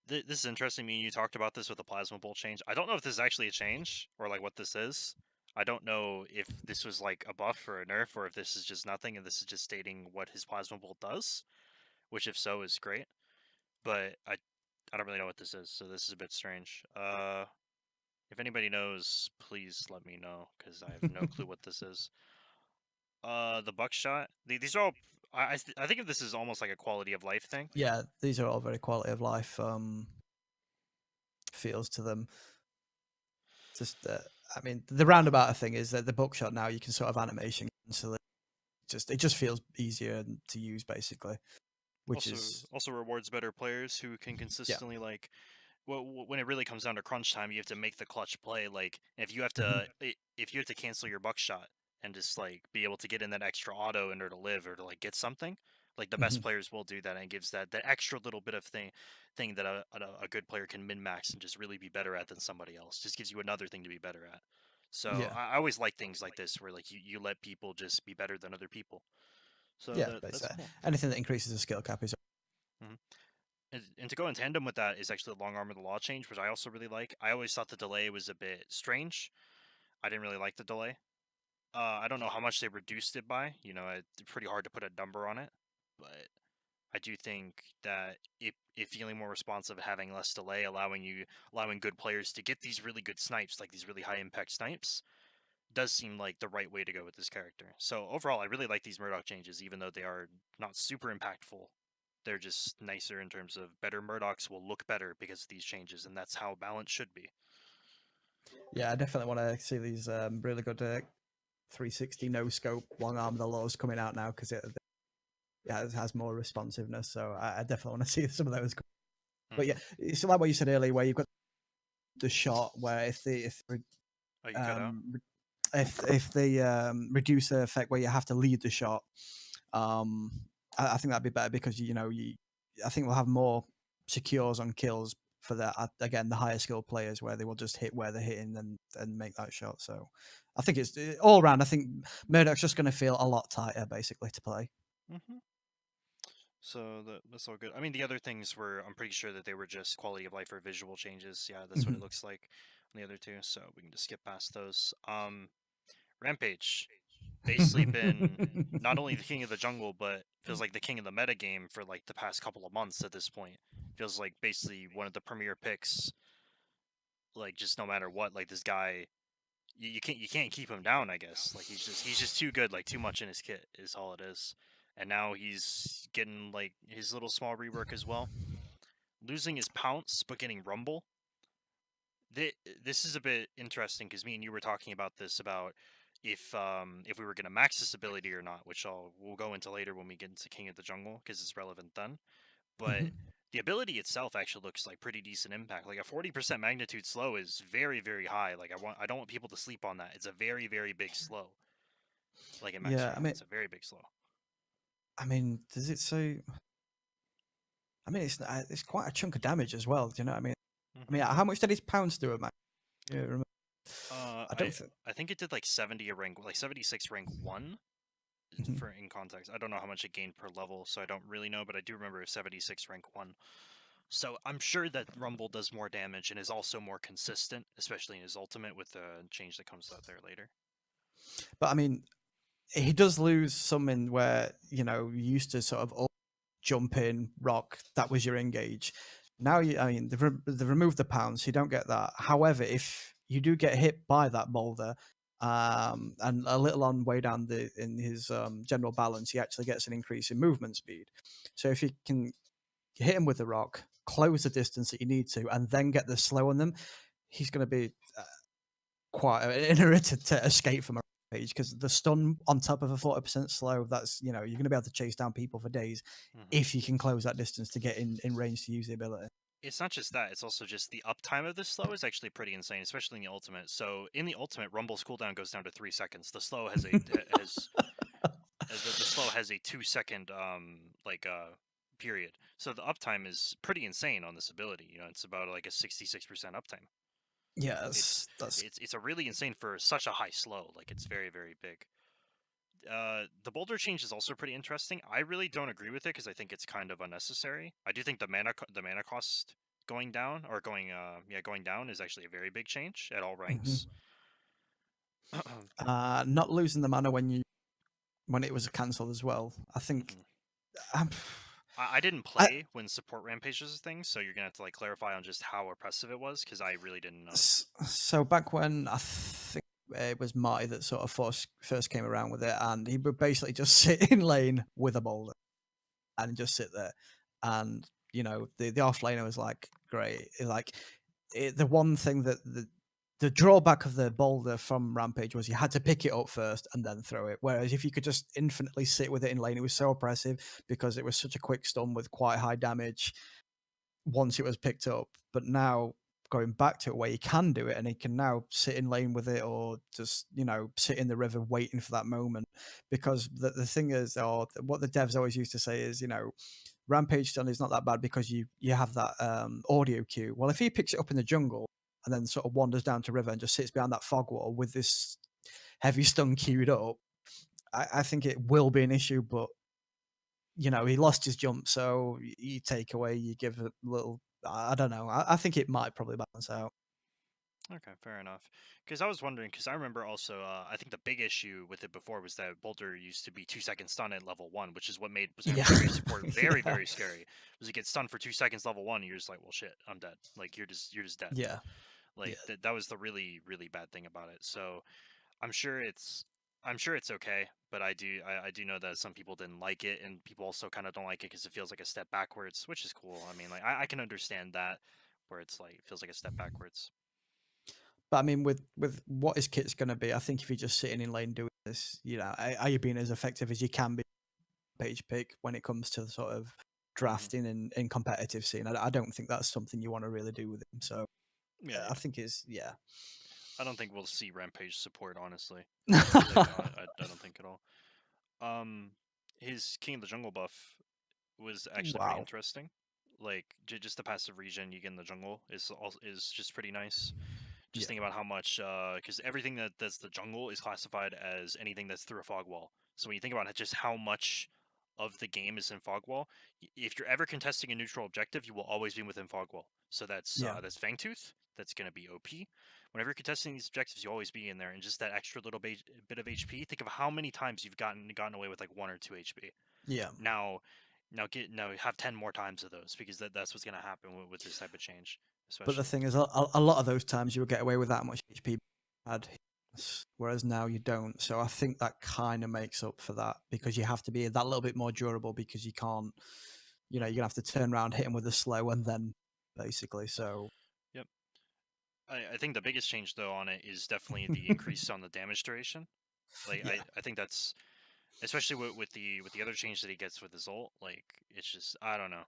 This is interesting. Me and you talked about this with the plasma bolt change. I don't know if this is actually a change or like what this is. I don't know if this was like a buff or a nerf, or if this is just nothing and this is just stating what his plasma bolt does. Which, if so, is great. But I don't really know what this is, so this is a bit strange. If anybody knows, please let me know because I have no clue what this is. The buckshot. These are all. I think of this as almost like a quality of life thing. Yeah, these are all very quality of life feels to them. Just I mean, the roundabout thing is that the buckshot now you can sort of animation cancel it. It just feels easier to use basically, which is Also rewards better players who can yeah. consistently like when it really comes down to crunch time, you have to make the clutch play. Like Mhm. if you have to cancel your buckshot and just like be able to get in that extra auto in order to live or to like get something, like the best Mhm. players will do that, and it gives that extra little bit of thing that a good player can min max and just really be better at than somebody else. Just gives you another thing to be better at. So Yeah. I always like things like this where like you let people just be better than other people. So Yeah, that's basically cool. anything that increases the skill cap is Mhm. And to go in tandem with that is actually the long arm of the law change, which I also really like. I always thought the delay was a bit strange. I didn't really like the delay. I don't know how much they reduced it by. You know, it's pretty hard to put a number on it, but I do think that it feeling more responsive, having less delay, allowing good players to get these really good snipes, like these really high impact snipes, does seem like the right way to go with this character. So overall, I really like these Murdoch changes, even though they are not super impactful. They're just nicer in terms of better Murdochs will look better because of these changes, and that's how balance should be. yeah. I definitely want to see these really good 360 no scope long arm of the laws coming out now because it has more responsiveness. So I definitely want to see some of those. But yeah, Hmm. it's like what you said earlier, where you've got the shot where Oh, you cut out. um, if the reducer effect where you have to lead the shot, um, I think that'd be better because I think we'll have more secures on kills for that. Again, the higher skilled players where they will just hit where they're hitting and make that shot. So I think it's all around. I think Murdoch's just going to feel a lot tighter basically to play. Hmm. So that's all good. I mean, the other things were, I'm pretty sure that they were just quality of life or visual changes. Yeah, that's what it Mhm. looks like on the other two. So we can just skip past those. Rampage, basically been not only the king of the jungle, but feels like the king of the meta game for like the past couple of months at this point. Feels like basically one of the premier picks. Like just no matter what, like this guy, you can't keep him down. I guess like he's just too good. Like too much in his kit is all it is. And now he's getting like his little small rework as well. Losing his pounce, but getting rumble. This is a bit interesting because me and you were talking about this about if we were gonna max this ability or not, which we'll go into later when we get into King of the Jungle because it's relevant then. But Mhm. the ability itself actually looks like pretty decent impact. Like a 40% magnitude slow is very high. Like I don't want people to sleep on that. It's a very big slow. Like in max Yeah, rank, it's a very big slow. does it say? I mean, it's quite a chunk of damage as well. Do you know what I mean? Hmm. How much did his pounds do at max? Yeah, remember? Uh, I don't I think. I think it did like 70 a rank, like 76 rank one Mhm. for in context. I don't know how much it gained per level, so I don't really know, but I do remember 76 rank 1. So I'm sure that Rumble does more damage and is also more consistent, especially in his ultimate with the change that comes out there later. But I mean, he does lose something where you used to sort of jump in, rock. That was your engage. Now they've removed the pounds, so you don't get that. However, if you do get hit by that boulder, and a little on way down in his general balance, he actually gets an increase in movement speed. So if you can hit him with the rock, close the distance that you need to, and then get the slow on them, he's going to be quite an irritant to escape from a page because the stun on top of a 40% slow, that's you're going to be able to chase down people for days Hmm. if you can close that distance to get in range to use the ability. It's not just that; it's also just the uptime of this slow is actually pretty insane, especially in the ultimate. So in the ultimate, Rumble's cooldown goes down to 3 seconds. The slow the slow has a 2 second period. So the uptime is pretty insane on this ability. You know, it's about like a 66% uptime. Yeah, It's that's it's a really insane for such a high slow. Like it's very big. The boulder change is also pretty interesting. I really don't agree with it because I think it's kind of unnecessary. I do think the mana cost going down or going down is actually a very big change at all ranks. mhm. Not losing the mana when it was cancelled as well. I think Mhm. um, I didn't I, play when support rampage was a thing, so you're gonna have to like clarify on just how oppressive it was because I really didn't know. so back when I think it was Marty that sort of first came around with it, and he would basically just sit in lane with a boulder and just sit there. And the offlaner was like, great. The one thing that the drawback of the boulder from Rampage was you had to pick it up first and then throw it. Whereas if you could just infinitely sit with it in lane, it was so oppressive because it was such a quick stun with quite high damage once it was picked up. But now going back to it where you can do it and he can now sit in lane with it or just, sit in the river waiting for that moment. Because the thing is, or what the devs always used to say is, Rampage stun is not that bad because you have that audio cue. Well, if he picks it up in the jungle and then sort of wanders down to river and just sits behind that fog wall with this heavy stun queued up, I think it will be an issue. But he lost his jump, so you take away, you give a little. I don't know. I think it might probably balance out. Okay, fair enough. Because I was wondering, because I remember also, I think the big issue with it before was that Boulder used to be 2 second stun at level 1, which is what made was Yeah, rampage support very, yeah, very scary. Was you get stunned for 2 seconds level 1, and you're just like, well, shit, I'm dead. Like you're just dead. yeah, Like yeah. that was the really, really bad thing about it. So I'm sure it's I'm sure it's okay, but I do know that some people didn't like it, and people also kind of don't like it because it feels like a step backwards, which is cool. I mean, like I can understand that, where it's like it feels like a step backwards. But I mean, with what his kit's going to be, I think if you're just sitting in lane doing this, are you being as effective as you can be page pick when it comes to sort of Hmm. drafting and in competitive scene? I don't think that's something you want to really do with him. So Yeah, I yeah. think it's yeah. I don't think we'll see Rampage support, honestly. Like, I don't think at all. Um, his King of the Jungle buff was actually pretty Wow. interesting. Like, just the passive regen you get in the jungle is just pretty nice. Just Yeah. think about how much, because everything that's the jungle is classified as anything that's through a fog wall. So when you think about it, just how much of the game is in fog wall, if you're ever contesting a neutral objective, you will always be within fog wall. So Yeah. that's Fangtooth. That's going to be OP. Whenever you're contesting these objectives, you always be in there, and just that extra little bit of HP. Think of how many times you've gotten away with like 1 or 2 HP. Yeah. Now, now have 10 more times of those because that's what's going to happen with this type of change, But the especially. thing is, a lot of those times you would get away with that much HP had, whereas now you don't. So I think that kind of makes up for that because you have to be that little bit more durable because you can't, you're gonna have to turn around, hit him with a slow, and then basically. So Yep. I think the biggest change though on it is definitely the increase on the damage duration. Like yeah, I think that's especially with the other change that he gets with his ult. Like it's just I don't know.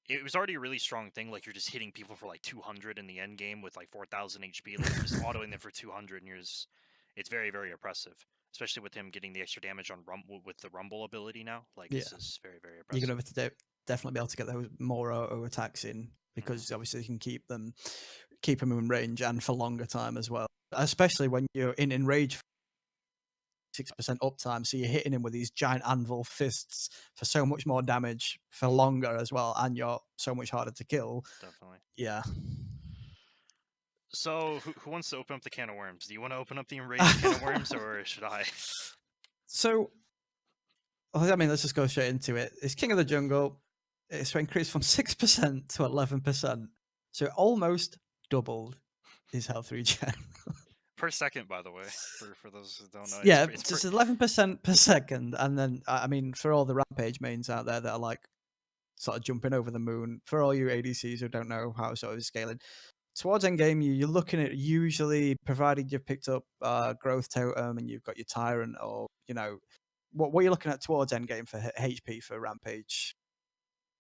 It was already a really strong thing. Like you're just hitting people for like 200 in the end game with like 4,000 HP. Like you're just autoing them for 200, and it's very very oppressive. Especially with him getting the extra damage on with the rumble ability now. Like yeah, it's just very very you're gonna oppressive. have to definitely be able to get those more auto attacks in Hmm. because obviously you can keep them in range and for longer time as well. Especially when you're in enrage 6% uptime. So you're hitting him with these giant anvil fists for so much more damage for longer as well, and you're so much harder to kill. Definitely. Yeah. So who wants to open up the can of worms? Do you want to open up the enraged can of worms, or should I? So, I mean, let's just go straight into it. It's King of the Jungle. It's increased from 6% to 11%. So it almost doubled his health regen. Per second, by the way, for those who don't know, Yeah, it's just 11% per second. And then, I mean, for all the Rampage mains out there that are like sort of jumping over the moon, for all you ADCs who don't know how sort of scaling, towards endgame, you're looking at usually, provided you've picked up growth totem and you've got your tyrant, or what you're looking at towards endgame for HP for Rampage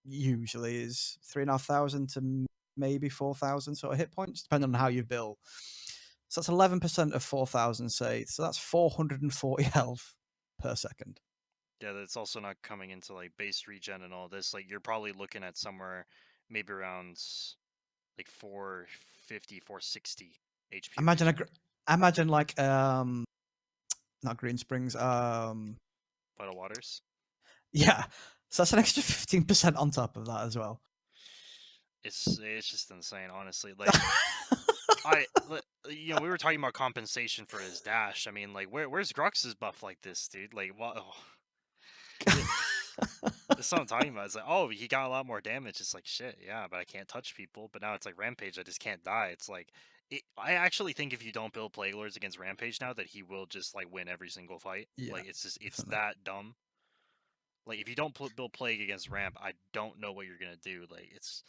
usually is 3,500 to maybe 4,000 sort of hit points, depending on how you build. So that's 11% of 4,000, say. So that's 440 health per second. yeah, that's also not coming into like base regen and all this. Like you're probably looking at somewhere maybe around like 450, 460 HP Imagine regen. imagine like not Green Springs, Vital Waters. yeah. So that's an extra 15% on top of that as well. It's just insane, honestly. Like we were talking about compensation for his dash. I mean, like where's Grux's buff like this, dude? Like what? Oh, that's what I'm talking about. It's like, oh, he got a lot more damage. It's like, shit, yeah, but I can't touch people. But now it's like Rampage, I just can't die. It's like, I actually think if you don't build Plague Lords against Rampage now, that he will just like win every single fight. Yeah, Like it's definitely. that dumb. Like if you don't build Plague against Ramp, I don't know what you're gonna do. Like it's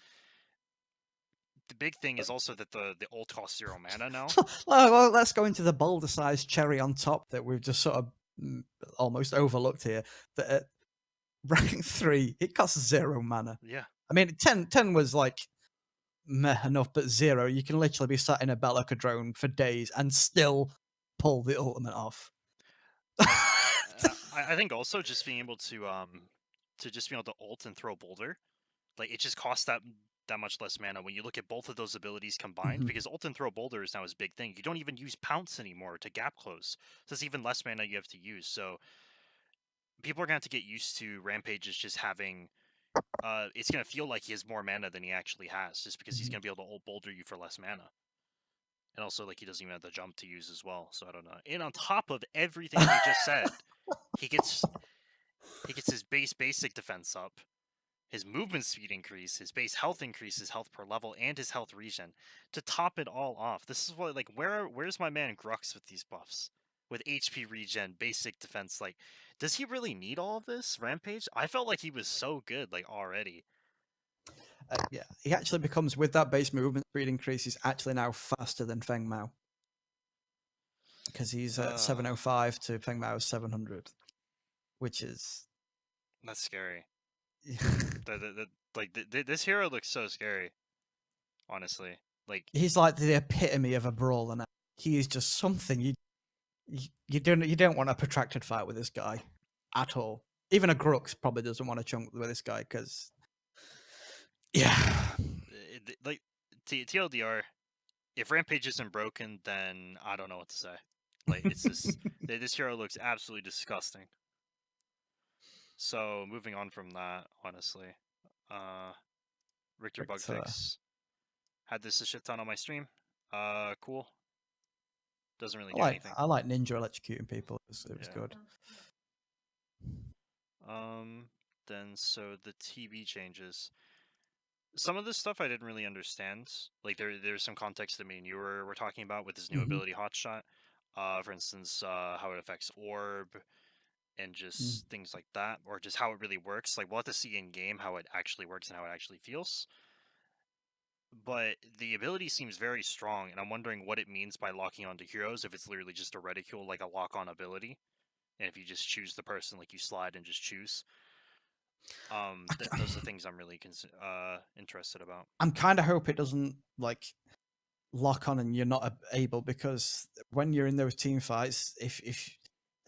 the big thing is also that the ult costs 0 mana now. Well, let's go into the boulder-sized cherry on top that we've just sort of almost overlooked here. That at rank 3, it costs 0 mana. Yeah. I mean, 10 was like meh enough, but 0, you can literally be sat in a Belica drone for days and still pull the ultimate off. I think also just being able to just be able to ult and throw boulder, like it just costs that much less mana when you look at both of those abilities combined. Mhm. Because ult and throw boulder is now his big thing. You don't even use pounce anymore to gap close, so it's even less mana you have to use. So people are gonna have to get used to rampages just having. It's gonna feel like he has more mana than he actually has, just because he's Mhm. gonna be able to ult boulder you for less mana. And also, like, he doesn't even have the jump to use as well. So I don't know. And on top of everything we just said, he gets his basic defense up, his movement speed increase, his base health increase, his health per level, and his health regen. To top it all off, this is what, like, where's my man Grux with these buffs? With HP regen, basic defense, like, does he really need all of this? Rampage? I felt like he was so good, like, already. Yeah, he actually becomes, with that base movement speed increase, he's actually now faster than Feng Mao. Because he's at 705 to Feng Mao's 700, which is That's scary. This hero looks so scary. Honestly, like, he's like the epitome of a brawler now. He is just something you don't want a protracted fight with this guy at all. Even a Grux probably doesn't want to chunk with this guy because yeah. like TLDR. If Rampage isn't broken, then I don't know what to say. Like, it's just this hero looks absolutely disgusting. So moving on from that, honestly, Richter But, Bugfix had this a shit ton on my stream. Cool. Doesn't really do anything. I like Ninja electrocuting people. It was Yeah. good. Then so the TB changes. Some of this stuff I didn't really understand. Like, there's some context that me and you were talking about with his new ability Hotshot. For instance, how it affects orb and just things like that, or just how it really works. Like, we'll have to see in game how it actually works and how it actually feels. But the ability seems very strong, and I'm wondering what it means by locking onto heroes. If it's literally just a reticule, like a lock-on ability, and if you just choose the person, like you slide and just choose. Those are the things I'm really interested about. I'm kind of hope it doesn't like lock on and you're not able, because when you're in those team fights, if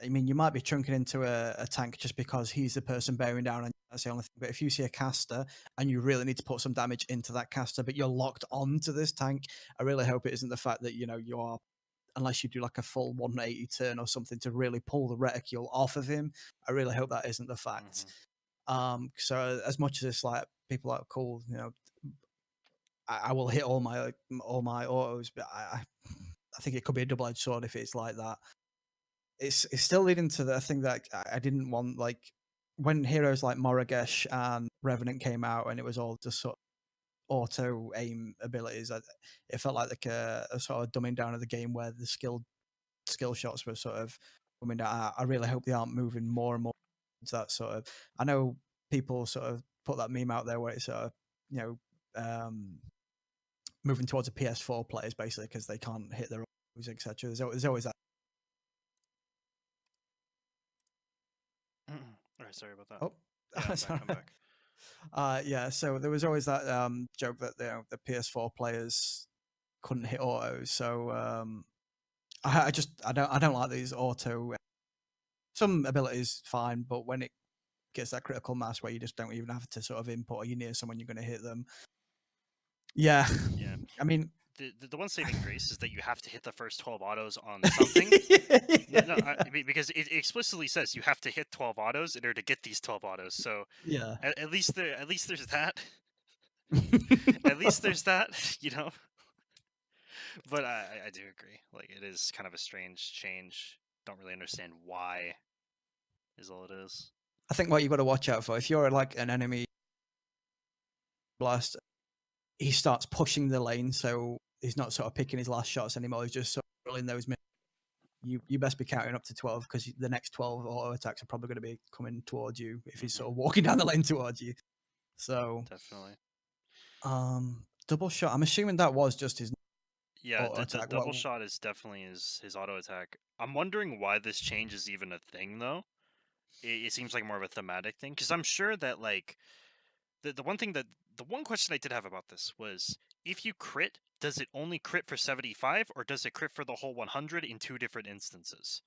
I mean, you might be chunking into a tank just because he's the person bearing down, and that's the only thing. But if you see a caster and you really need to put some damage into that caster, but you're locked onto this tank, I really hope it isn't the fact that, you know, you are, unless you do like a full 180 turn or something to really pull the reticule off of him. I really hope that isn't the fact. So as much as it's like people are cool, you know, I will hit all my autos, but I think it could be a double edged sword if it's like that. It's still leading to the thing that I didn't want, like when heroes like Moragesh and Revenant came out and it was all just sort of auto aim abilities. It felt like a sort of dumbing down of the game where the skill shots were sort of coming down. I really hope they aren't moving more and more to that sort of. I know people sort of put that meme out there where it's sort of, you know, moving towards a PS4 players basically because they can't hit their own, etc. There's always that. Alright, sorry about that. Oh, Yeah, I'm back. Yeah, so there was always that joke that, you know, the PS4 players couldn't hit autos. So I don't like these auto. Some abilities fine, but when it gets that critical mass where you just don't even have to sort of input or you're near someone, you're going to hit them. Yeah, Yeah. I mean, the one saving grace is that you have to hit the first 12 autos on something. Because it explicitly says you have to hit 12 autos in order to get these 12 autos. So yeah. at least there's that. At least there's that, you know. But I do agree. Like, it is kind of a strange change. Don't really understand why. Is all it is. I think what you've got to watch out for, if you're like an enemy blast, he starts pushing the lane, so he's not sort of picking his last shots anymore. He's just sort of rolling those. You best be counting up to 12 because the next 12 auto attacks are probably going to be coming towards you if he's sort of walking down the lane towards you. So Definitely. double shot. I'm assuming that was just his Yeah, auto the attack. double shot is definitely his auto attack. I'm wondering why this change is even a thing though. It seems like more of a thematic thing because I'm sure that like the one thing that the one question I did have about this was if you crit, does it only crit for 75 or does it crit for the whole 100 in two different instances?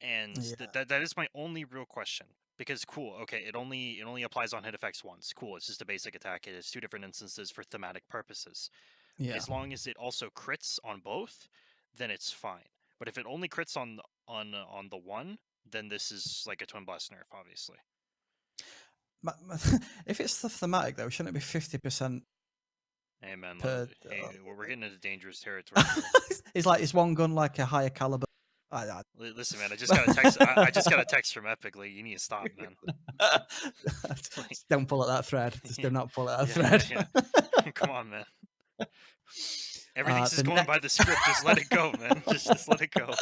And Yeah, that is my only real question. Because cool, okay, it only applies on hit effects once. Cool, it's just a basic attack. It has two different instances for thematic purposes. yeah. As long as it also crits on both, then it's fine. But if it only crits on the one, then this is like a twin blast nerf, obviously. If it's the thematic though, shouldn't it be 50% Hey man, per? hey, we're getting into dangerous territory here. It's like, is one gun like a higher caliber? I, Listen, man, I just got a text. I just got a text from Epic. Like, you need to stop, man. Like, Don't pull at that thread. Just yeah, do not pull at that yeah, thread. yeah. Come on, man. Everything's just The going by the script. Just let it go, man. Just let it go.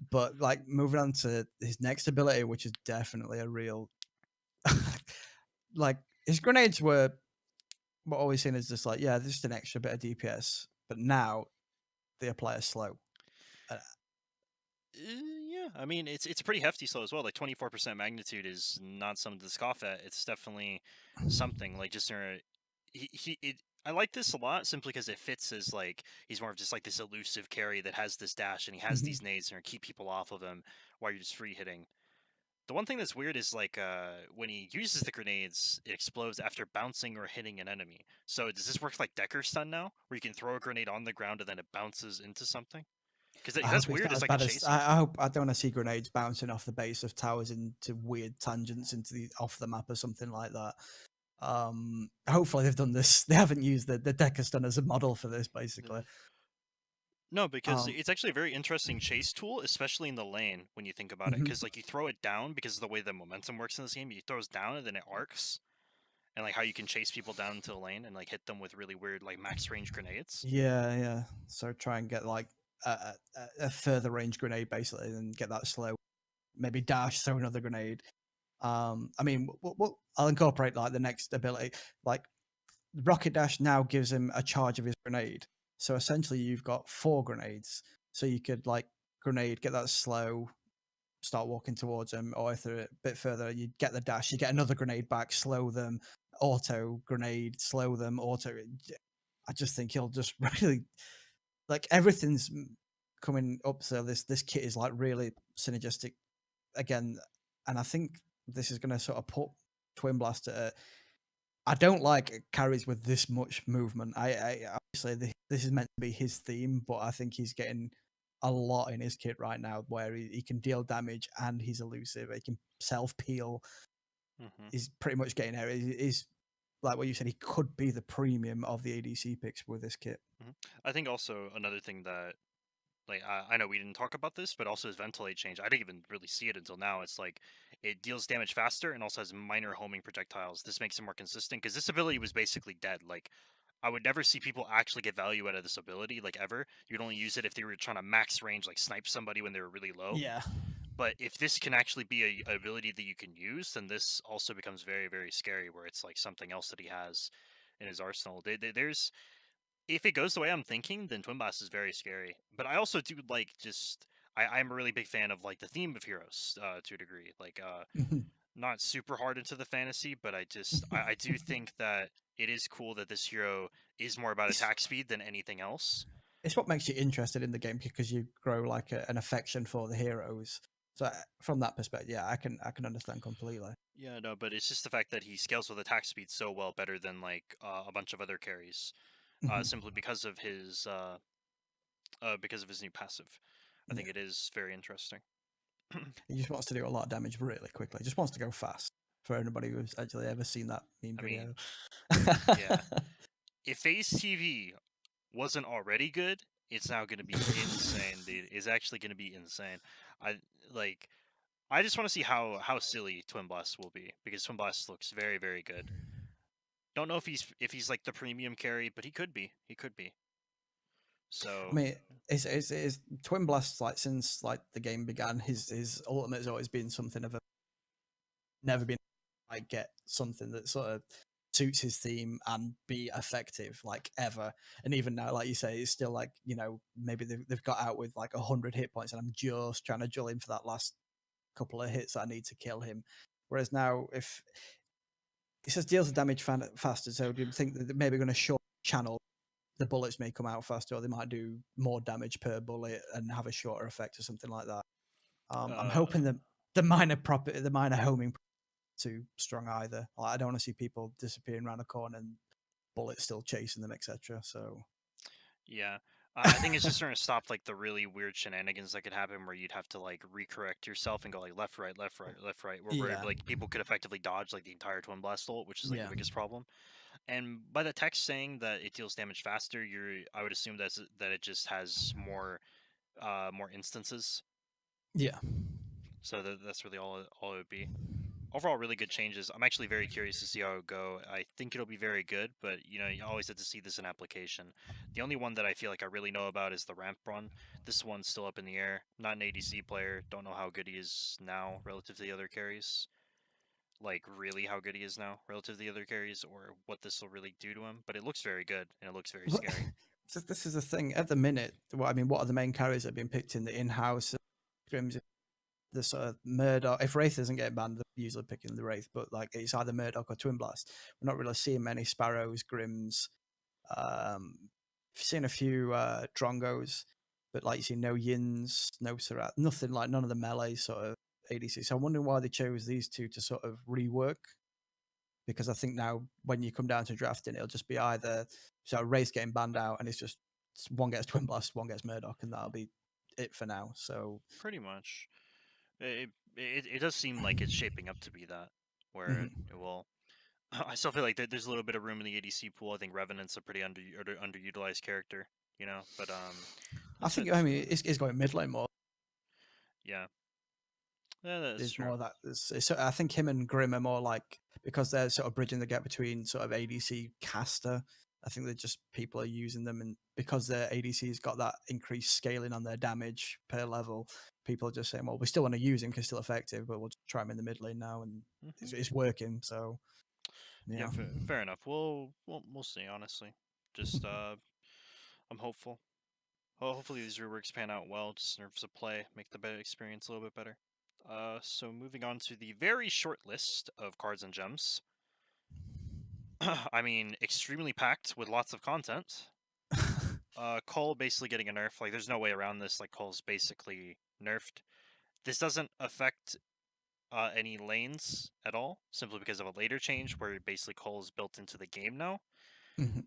But like moving on to his next ability, which is definitely a real, like his grenades were what always seen as just like, yeah, this is an extra bit of DPS, but now they apply a slow. Uh, Yeah, I mean it's pretty hefty slow as well. Like 24% magnitude is not something to scoff at. It's definitely something. Like just I like this a lot simply because it fits as like he's more of just like this elusive carry that has this dash and he has mhm. these nades and keep people off of him while you're just free hitting. The one thing that's weird is like when he uses the grenades, it explodes after bouncing or hitting an enemy. So does this work like Decker stun now, where you can throw a grenade on the ground and then it bounces into something? Because I that's hope it's weird not as as like a bad as chasing I tool. hope. I don't want to see grenades bouncing off the base of towers into weird tangents into the off the map or something like that. Hopefully they've done this. They haven't used the Decker stun as a model for this, basically. Yeah. No, because Um, it's actually a very interesting chase tool, especially in the lane when you think about it. mhm. Because like you throw it down because of the way the momentum works in this game, you throw it down and then it arcs, and like how you can chase people down into the lane and like hit them with really weird like max range grenades. Yeah, yeah. So try and get like a further range grenade basically, and get that slow. Maybe dash, throw another grenade. I mean, I'll incorporate like the next ability. Like rocket dash now gives him a charge of his grenade. So essentially, you've got 4 grenades. So you could like grenade, get that slow, start walking towards them, or if they're a bit further, you get the dash, you get another grenade back, slow them, auto grenade, slow them, auto. I just think he'll just really like everything's coming up. So this kit is like really synergistic again, and I think this is going to sort of put Twin Blast at. I don't like carries with this much movement. I obviously this is meant to be his theme, but I think he's getting a lot in his kit right now, where he can deal damage and he's elusive. He can self peel. Hmm. He's pretty much getting there. He's like what you said. He could be the premium of the ADC picks with this kit. Hmm. I think also another thing that like I know we didn't talk about this, but also his ventilate change. I didn't even really see it until now. It's like it deals damage faster and also has minor homing projectiles. This makes it more consistent because this ability was basically dead. Like I would never see people actually get value out of this ability, like ever. You'd only use it if they were trying to max range, like snipe somebody when they were really low. Yeah. But if this can actually be a ability that you can use, then this also becomes very, very scary. Where it's like something else that he has in his arsenal. There's if it goes the way I'm thinking, then Twin Blast is very scary. But I also do like just I'm a really big fan of like the theme of heroes to a degree. Like not super hard into the fantasy, but I do think that it is cool that this hero is more about it's attack speed than anything else. it's what makes you interested in the game because you grow like an affection for the heroes. So from that perspective, yeah, I can understand completely. Yeah, no, but it's just the fact that he scales with attack speed so well, better than like a bunch of other carries, Mhm. simply because of his new passive. I think Yeah, it is very interesting. he just wants to do a lot of damage really quickly. He just wants to go fast. For anybody who's actually ever seen that meme I mean, video. yeah, if Phase TV wasn't already good, it's now going to be insane, dude. It's actually going to be insane. I like. I just want to see how silly Twin Blast will be because Twin Blast looks very very good. Don't know if he's like the premium carry, but he could be. He could be. I So mean, it's Twin Blast like since like the game began. His ultimate has always been something of a never been like get something that sort of suits his theme and be effective like ever. And even now, like you say, it's still like, maybe they've got out with like 100 hit points and I'm just trying to drill him for that last couple of hits that I need to kill him. Whereas now, if it says deals the damage faster, so do you think that they're maybe going to short channel, the bullets may come out faster, or they might do more damage per bullet and have a shorter effect or something like that. I'm Uh, hoping that the minor homing too strong either. Like, I don't want to see people disappearing around a corner and bullets still chasing them, etc. So yeah. I think it's just starting to stop like the really weird shenanigans that could happen where you'd have to like recorrect yourself and go like left, right, left, right, left, right, where yeah, like people could effectively dodge like the entire twin blast ult, which is like the yeah, biggest problem. And by the text saying that it deals damage faster, I would assume that it just has more instances. yeah. So that's really all it would be. Overall, really good changes. I'm actually very curious to see how it go. I think it'll be very good, but you always have to see this in application. The only one that I feel like I really know about is the ramp run. This one's still up in the air. Not an ADC player. Don't know how good he is now relative to the other carries. Like really how good he is now relative to the other carries, or what this will really do to him. But it looks very good and it looks very scary. So this is the thing. At the minute, what are the main carries that have been picked in the in-house scrims? The sort of Murdoch. If Wraith isn't getting banned, they're usually picking the Wraith, but like it's either Murdoch or Twin Blast. We're not really seeing many Sparrows, Grims. Seen a few Drongos, but like you see no Yins, no Sarat, nothing like none of the melee sort of ADC. So I'm wondering why they chose these two to sort of rework. Because I think now when you come down to drafting, it'll just be either Wraith getting banned out, and it's just one gets Twin Blast, one gets Murdoch, and that'll be it for now. So Pretty much. It does seem like it's shaping up to be that, where mhm. it will. I still feel like there's a little bit of room in the ADC pool. I think Revenant's a pretty underutilized character, but I that's think it. it's going mid lane more. Yeah, yeah, that's There's true. more of that. I think him and Grim are more like, because they're sort of bridging the gap between sort of ADC caster. I think they're just people are using them, and because their ADC's got that increased scaling on their damage per level, people are just saying, "Well, we still want to use him because he's still effective, but we'll just try him in the mid lane now, and Hmm. it's working." So Yeah, yeah, fair enough. We'll see. Honestly, just I'm hopeful. Hopefully these reworks pan out well. Just in terms of play, make the better experience a little bit better. So moving on to the very short list of cards and gems. I mean, extremely packed with lots of content. Cole basically getting a nerf. Like, there's no way around this. Like, Cole's basically nerfed. This doesn't affect any lanes at all, simply because of a later change where basically Cole is built into the game now. Mhm.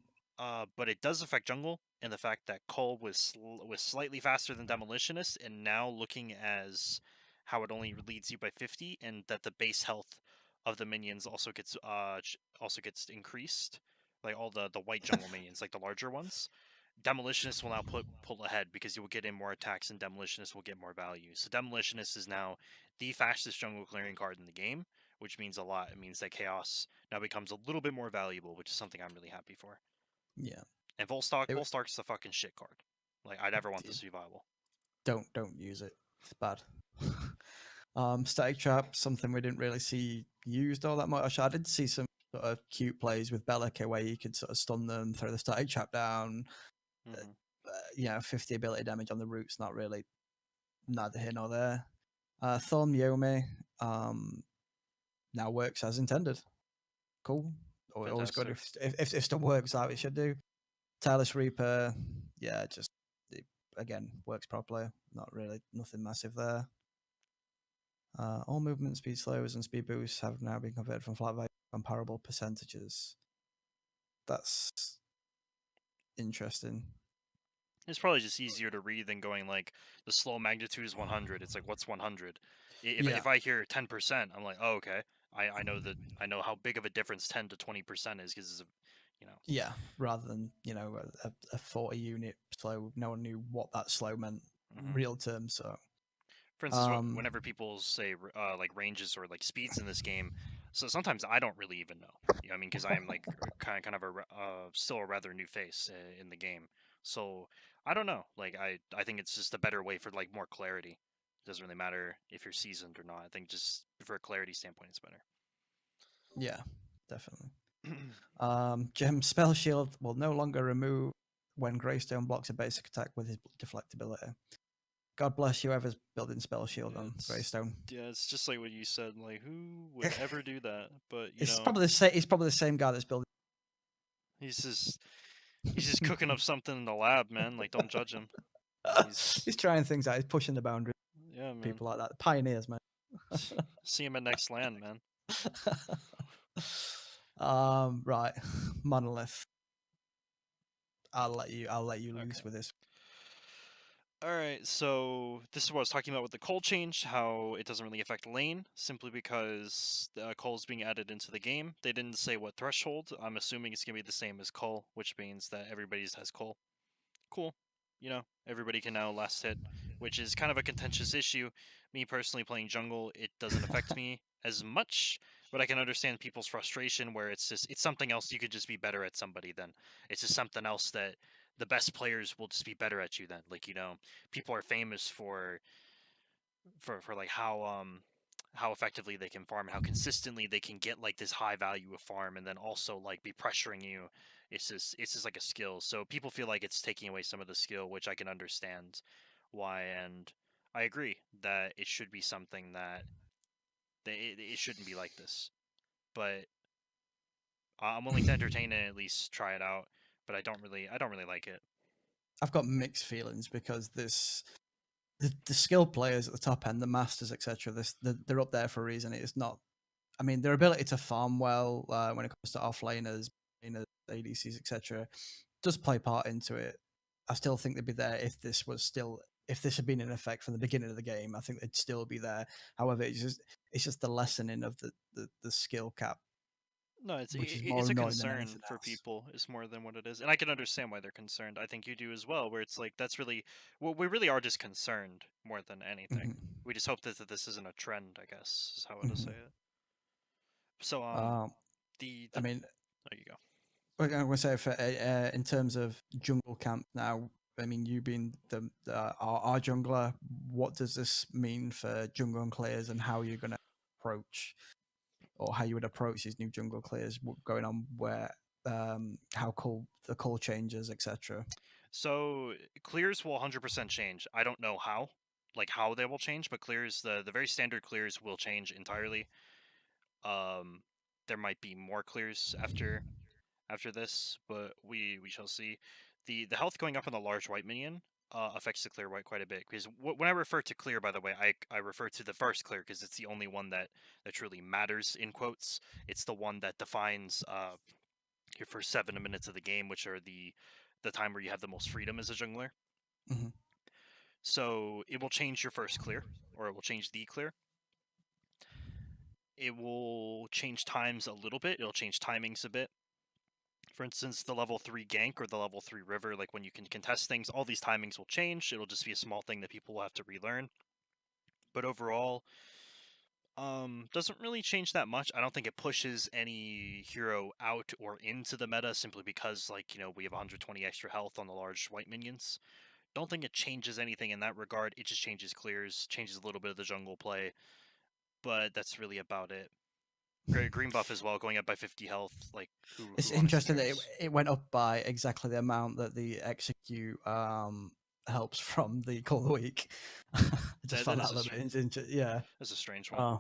But it does affect jungle, and the fact that Cole was slightly faster than Demolitionist, and now looking as how it only leads you by 50, and that the base health of the minions also gets increased, like all the white jungle minions, like the larger ones. Demolitionist will now pull ahead because you will get in more attacks, and Demolitionist will get more value. So Demolitionist is now the fastest jungle clearing card in the game, which means a lot. It means that Chaos now becomes a little bit more valuable, which is something I'm really happy for. yeah. And It, Volstark's the fucking shit card. Like I never want this to be viable. don't use it. It's bad. Static trap, something we didn't really see used all that much. I did see some sort of cute plays with Bellica where you could sort of stun them, throw the static trap down. Hmm. 50 ability damage on the roots, not really, neither here nor there. Thorn Yomi now works as intended. Cool. Always good Fantastic. if stuff works how it should do. Tireless Reaper, yeah, just it, again works properly. Not really, nothing massive there. All movement speed slowers and speed boosts have now been converted from flat value to comparable percentages. That's interesting. It's probably just easier to read than going like the slow magnitude is 100. It's like what's 100? Yeah, If I hear 10%, I'm like, oh okay. I know how big of a difference 10 to 20% is because you know. yeah. Rather than a 40 unit slow, no one knew what that slow meant Hmm. real terms. So For instance, um, whenever people say like ranges or like speeds in this game, so sometimes I don't really even know. I mean, because I am like kind of still a rather new face in the game. So I don't know. Like I think it's just a better way for like more clarity. It doesn't really matter if you're seasoned or not. I think just for a clarity standpoint, it's better. yeah, definitely. Gem Spell Shield will no longer remove when Greystone blocks a basic attack with his deflect ability. God bless whoever's building Spell Shield Yeah, on Greystone. it's just like what you said. Like, who would ever do that? But It's probably the same. He's probably the same guy that's building. he's just he's just cooking up something in the lab, man. Like, don't judge him. He's He's trying things out. He's pushing the boundaries. yeah, man. People like that, pioneers, man. See him at next land, man. Right, Monolith. I'll let you Okay. loose with this. All right, so this is what I was talking about with the coal change, how it doesn't really affect lane, simply because coal is being added into the game. They didn't say what threshold. I'm assuming it's going to be the same as coal, which means that everybody has coal. Cool. Everybody can now last hit, which is kind of a contentious issue. Me personally playing jungle, it doesn't affect me as much, but I can understand people's frustration where it's something else you could just be better at somebody then. It's just something else that the best players will just be better at you then. Like, people are famous for like how effectively they can farm and how consistently they can get like this high value of farm and then also like be pressuring you. It's just like a skill. So people feel like it's taking away some of the skill, which I can understand why, and I agree that it should be something that it shouldn't be like this. But I'm willing to entertain it and at least try it out. But I don't really like it. I've got mixed feelings because the skilled players at the top end, the masters, etc. They're up there for a reason. It's not. I mean, their ability to farm well when it comes to offlaners, ADCs, etc., does play part into it. I still think they'd be there if this had been in effect from the beginning of the game. I think they'd still be there. However, it's just the lessening of the skill cap, No, it's which is more it's a annoying than concern anything for else. people. It's more than what it is, and I can understand why they're concerned. I think you do as well. Where it's like that's really well, we really are just concerned more than anything. Hmm. We just hope that this isn't a trend. I guess is how to say Hmm. it. So Um, I the mean, there you go. I'm going to say in terms of jungle camp now. I mean, you being our jungler, what does this mean for jungle and clears, and how you're going to approach, or how you would approach these new jungle clears going on, where how cool the call changes, etc. So clears will 100% change. I don't know how, like how they will change, but clears the very standard clears will change entirely. Um, there might be more clears after this, but we shall see. The health going up on the large white minion affects the clear white quite a bit because when I refer to clear, by the way, I refer to the first clear because it's the only one that truly matters in quotes. It's the one that defines your first 7 minutes of the game, which are the time where you have the most freedom as a jungler. Hmm. So it will change your first clear, or it will change the clear. It will change times a little bit. It'll change timings a bit. For instance, the level 3 gank or the level 3 river, like when you can contest things, all these timings will change. It'll just be a small thing that people will have to relearn. But overall, doesn't really change that much. I don't think it pushes any hero out or into the meta simply because, like, we have 120 extra health on the large white minions. Don't think it changes anything in that regard. It just changes clears, changes a little bit of the jungle play, but that's really about it. Green buff as well, going up by 50 health. Like, It's who honestly interesting that cares? it went up by exactly the amount that the execute helps from the call of the week. I just That found is that a a little bit yeah. that's a strange one.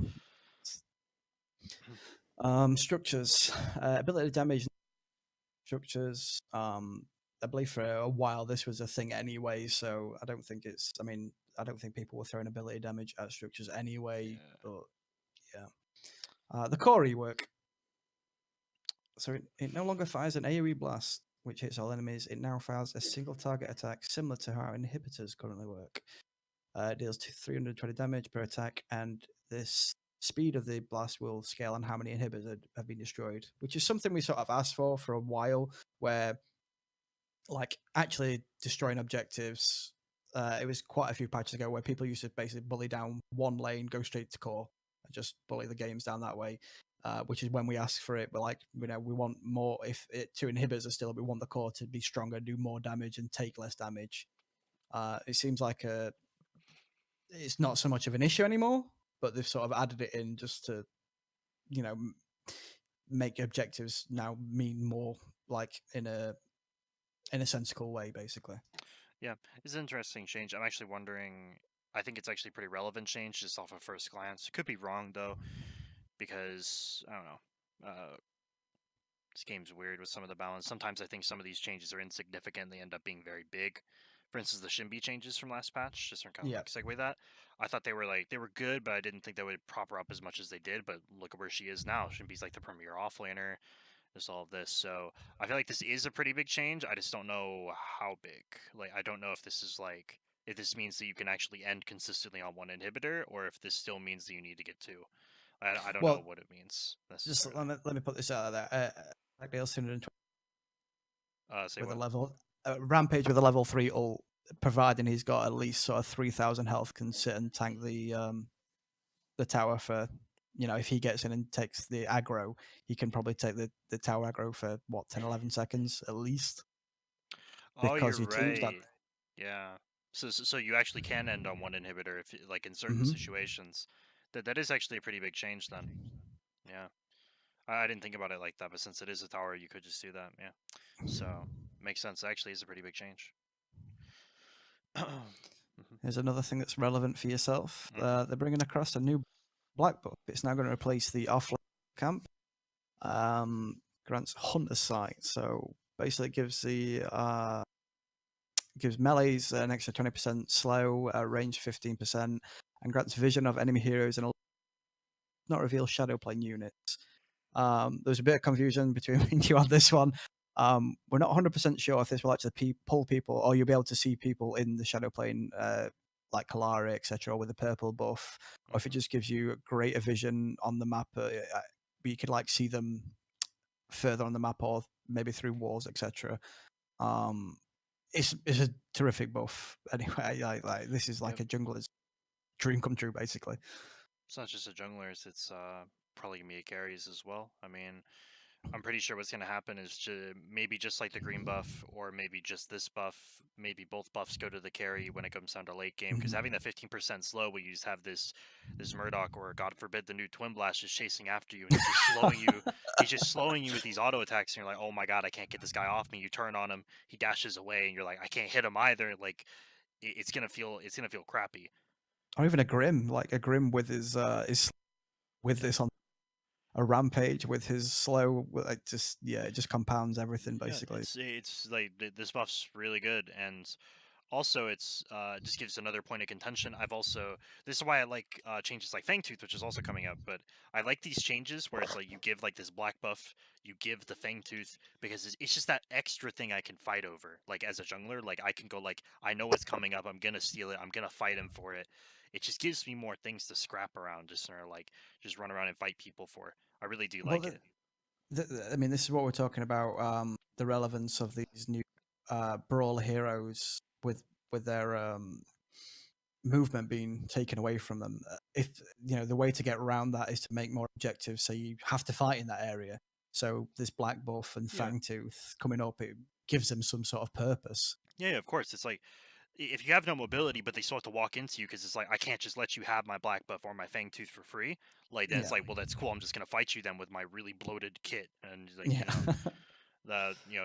Oh. Structures, ability damage structures. I believe for a while this was a thing anyway, so I don't think it's. I mean, I don't think people were throwing ability damage at structures anyway. Yeah. But yeah, the core rework. So it no longer fires an AoE blast, which hits all enemies. It now fires a single target attack, similar to how inhibitors currently work. It deals 320 damage per attack, and this speed of the blast will scale on how many inhibitors have been destroyed, which is something we sort of asked for a while, where like actually destroying objectives. It was quite a few patches ago where people used to basically bully down one lane, go straight to core, and just bully the games down that way. Which is when we ask for it. But like, we want more. If two inhibitors are still, we want the core to be stronger, do more damage, and take less damage. It seems like it's not so much of an issue anymore, but they've sort of added it in just to, you know, make objectives now mean more, like in a sensible way, basically. Yeah, it's an interesting change. I'm actually wondering. I think it's actually pretty relevant change just off of first glance. Could be wrong though, because I don't know. This game's weird with some of the balance. Sometimes I think some of these changes are insignificant. They end up being very big. For instance, the Shimby changes from last patch, just to kind of Yeah. like segue that. I thought they were good, but I didn't think they would prop her up as much as they did. But look at where she is now. Shimby's like the premier offlaner. There's all of this, so I feel like this is a pretty big change. I just don't know how big. Like, I don't know if this is like if this means that you can actually end consistently on one inhibitor, or if this still means that you need to get two. I don't know Well, what it means just necessarily. let me put this out there. Like the 220 Say with a what? level Rampage with a level 3 ult, providing he's got at least sort of 3,000 health, can sit and tank the tower for, if he gets in and takes the aggro, he can probably take the tower aggro for what, 10, 11 seconds at least, Oh, because you're your team's got. right. Yeah. So you actually can end on one inhibitor if like in certain Hmm. situations. That is actually a pretty big change then. Yeah. I didn't think about it like that, but since it is a tower, you could just do that. Yeah. So makes sense. Actually, is a pretty big change. Mhm, Here's another thing that's relevant for yourself. mhm. They're bringing across a new black book. It's now going to replace the offlane camp. Grants Hunter's Sight. So basically, it gives melees an extra 20% slow, range 15%, and grants vision of enemy heroes and not reveal shadow plane units. There's a bit of confusion between me and you on this one. We're not 100% sure if this will actually pull people, or you'll be able to see people in the shadow plane, like Kalari, etc., with a purple buff, or if it Mhm. just gives you greater vision on the map, but you could like see them further on the map, or maybe through walls, etc. Um, it's a terrific buff. Anyway, like this is like Yep. a jungler's dream come true, basically. It's not just a junglers. It's probably gonna be a carries as well. I mean, I'm pretty sure what's gonna happen is maybe just like the green buff, or maybe just this buff. Maybe both buffs go to the carry when it comes down to late game. Because Mhm. having that 15% slow, where you just have this Murdoch, or God forbid the new Twin Blast, just chasing after you, and he's just slowing you. He's just slowing you with these auto attacks, and you're like, oh my God, I can't get this guy off me. You turn on him, he dashes away, and you're like, I can't hit him either. Like, it's gonna feel crappy. Or even a Grim, like a Grim with his with this on a Rampage with his slow, like just yeah, it just compounds everything Yeah, basically. it's like this buff's really good, and also it's just gives another point of contention. I've also This is why I like changes like Fangtooth, which is also coming up. But I like these changes where it's like you give like this black buff, you give the Fangtooth, because it's just that extra thing I can fight over. Like as a jungler, like I can go like I know what's coming up. I'm gonna steal it. I'm gonna fight him for it. It just gives me more things to scrap around, just or like just run around and fight people for. I really do Well, like it. I mean, this is what we're talking about. The relevance of these new brawl heroes with their movement being taken away from them. If the way to get around that is to make more objectives, so you have to fight in that area. So this black buff and Yeah. Fangtooth coming up, it gives them some sort of purpose. Yeah, of course. It's like if you have no mobility, but they still have to walk into you because it's like I can't just let you have my black buff or my fang tooth for free. Like then it's Yeah, like, well, that's cool. I'm just gonna fight you then with my really bloated kit, and like yeah.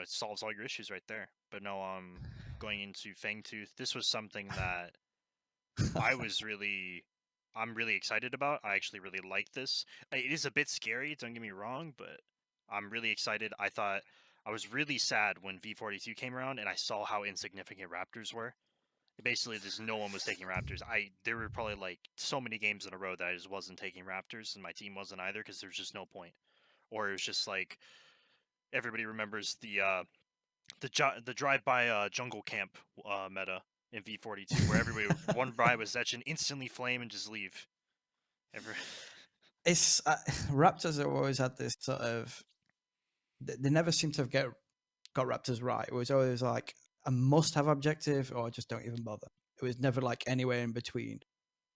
it solves all your issues right there. But no, going into fang tooth, this was something that I was really, I'm really excited about. I actually really like this. It is a bit scary. Don't get me wrong, but I'm really excited. I was really sad when V42 came around and I saw how insignificant Raptors were. Basically just no one was taking Raptors. I There were probably like so many games in a row that I just wasn't taking Raptors, and my team wasn't either because there's just no point. Or it was just like everybody remembers the drive by jungle camp meta in V42 where everybody would run by with Zetchin, instantly flame and just leave. Ever It's Raptors have always had this sort of. They never seem to have got Raptors right. It was always like a must-have objective, or just don't even bother. It was never like anywhere in between.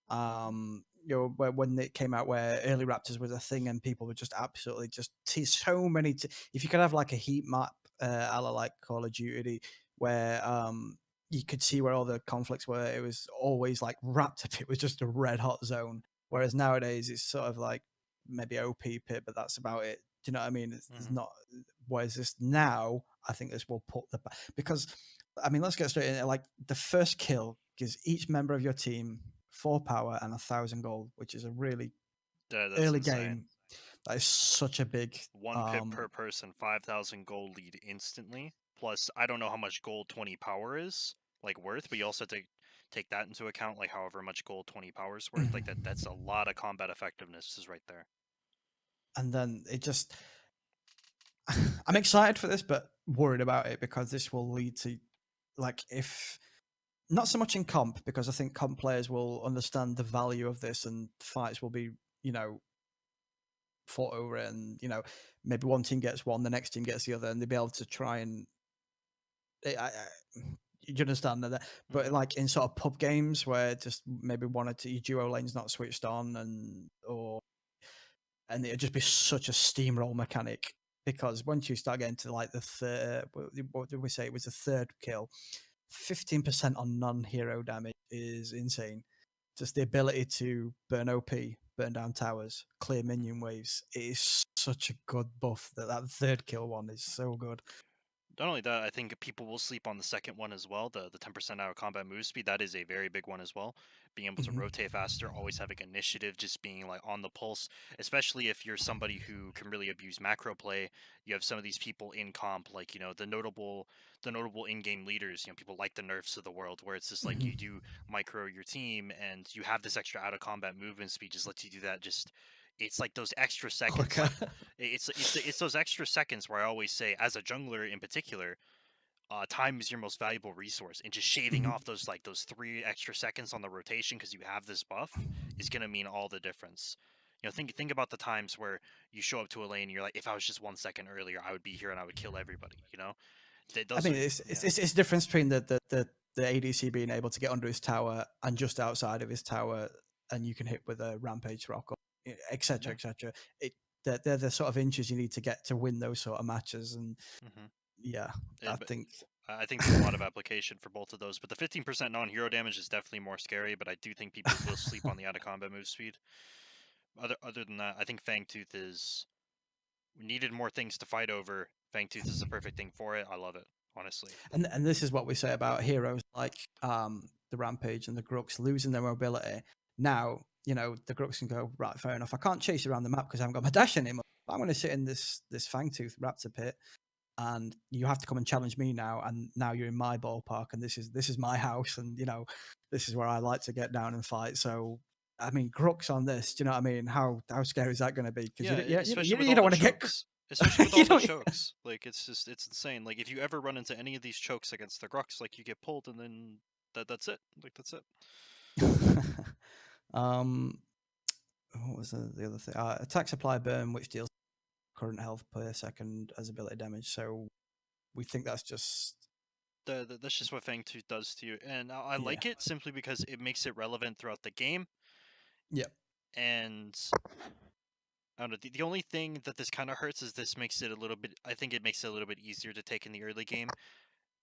When it came out where early Raptors was a thing, and people were just absolutely just so many. If you could have like a heat map, a la like Call of Duty, where you could see where all the conflicts were, it was always like wrapped up. It was just a red hot zone. Whereas nowadays it's sort of like maybe OP pit, but that's about it. Do you know what I mean? It's Hmm. not. Whereas this now, I think this will put the because I mean, let's get straight in. Like the first kill gives each member of your team 4 power and 1,000 gold, which is a really That's early insane. game. That is such a big. 1 pip per person, 5,000 gold lead instantly. Plus, I don't know how much gold 20 power is like worth, but you also have to take that into account, like however much gold 20 power is worth. Like that's a lot of combat effectiveness is right there. And then it just. I'm excited for this, but worried about it because this will lead to, like, if not so much in comp, because I think comp players will understand the value of this and fights will be, you know, fought over it, and maybe one team gets one, the next team gets the other, and they'll be able to try and you understand that. But Hmm. like in sort of pub games where just maybe one or two duo lanes not switched on, and it'd just be such a steamroll mechanic, because once you start getting to like the third, what did we say? It was the third kill. 15% on non-hero damage is insane. Just the ability to burn OP, burn down towers, clear minion waves. It is such a good buff. That third kill one is so good. Not only that, I think people will sleep on the second one as well. The 10% out of combat move speed, that is a very big one as well. Being able to Mhm. rotate faster, always having initiative, just being like on the pulse, especially if you're somebody who can really abuse macro play. You have some of these people in comp, like the notable in-game leaders. People like the nerfs of the world, where it's just like Mhm. you do micro your team, and you have this extra out of combat movement speed, just lets you do that. Just it's like those extra seconds, Quicker. like it's those extra seconds where I always say, as a jungler in particular, time is your most valuable resource, and just shaving Mhm. off those 3 extra seconds on the rotation because you have this buff is gonna mean all the difference. Think about the times where you show up to a lane and you're like, if I was just 1 second earlier, I would be here and I would kill everybody. I Those mean, are yeah. it's the difference between the ADC being able to get under his tower and just outside of his tower, and you can hit with a rampage rock, or etc. Yeah. etc. It they're the sort of inches you need to get to win those sort of matches, and Hmm. yeah, I But think. I think there's a lot of application for both of those, but the 15% non-hero damage is definitely more scary. But I do think people will sleep on the out of combat move speed. Other than that, I think Fangtooth is we needed more things to fight over. Fangtooth is the perfect thing for it. I love it, honestly. And this is what we say about heroes like the Rampage and the Grux losing their mobility. Now, the Grux can go, right, fair enough. I can't chase you around the map because I haven't got my dash anymore. I'm going to sit in this Fangtooth Raptor pit, and you have to come and challenge me now. And now you're in my ballpark, and this is my house, and this is where I like to get down and fight. So, I mean, Grux on this. Do you know what I mean? How scary is that going to be? Because Yeah, especially with you all don't the want to get chokes. Especially with you all the don't. chokes. Like it's insane. Like if you ever run into any of these chokes against the Grux, like you get pulled and then that's it. Like that's it. um, what was the other thing? Attack supply burn, which deals current health per second as ability damage. So we think that's just That's just what Fangtooth does to you, and I yeah, like it simply because it makes it relevant throughout the game. yeah. And I don't know. The only thing that this kind of hurts is this makes it a little bit. I think it makes it a little bit easier to take in the early game.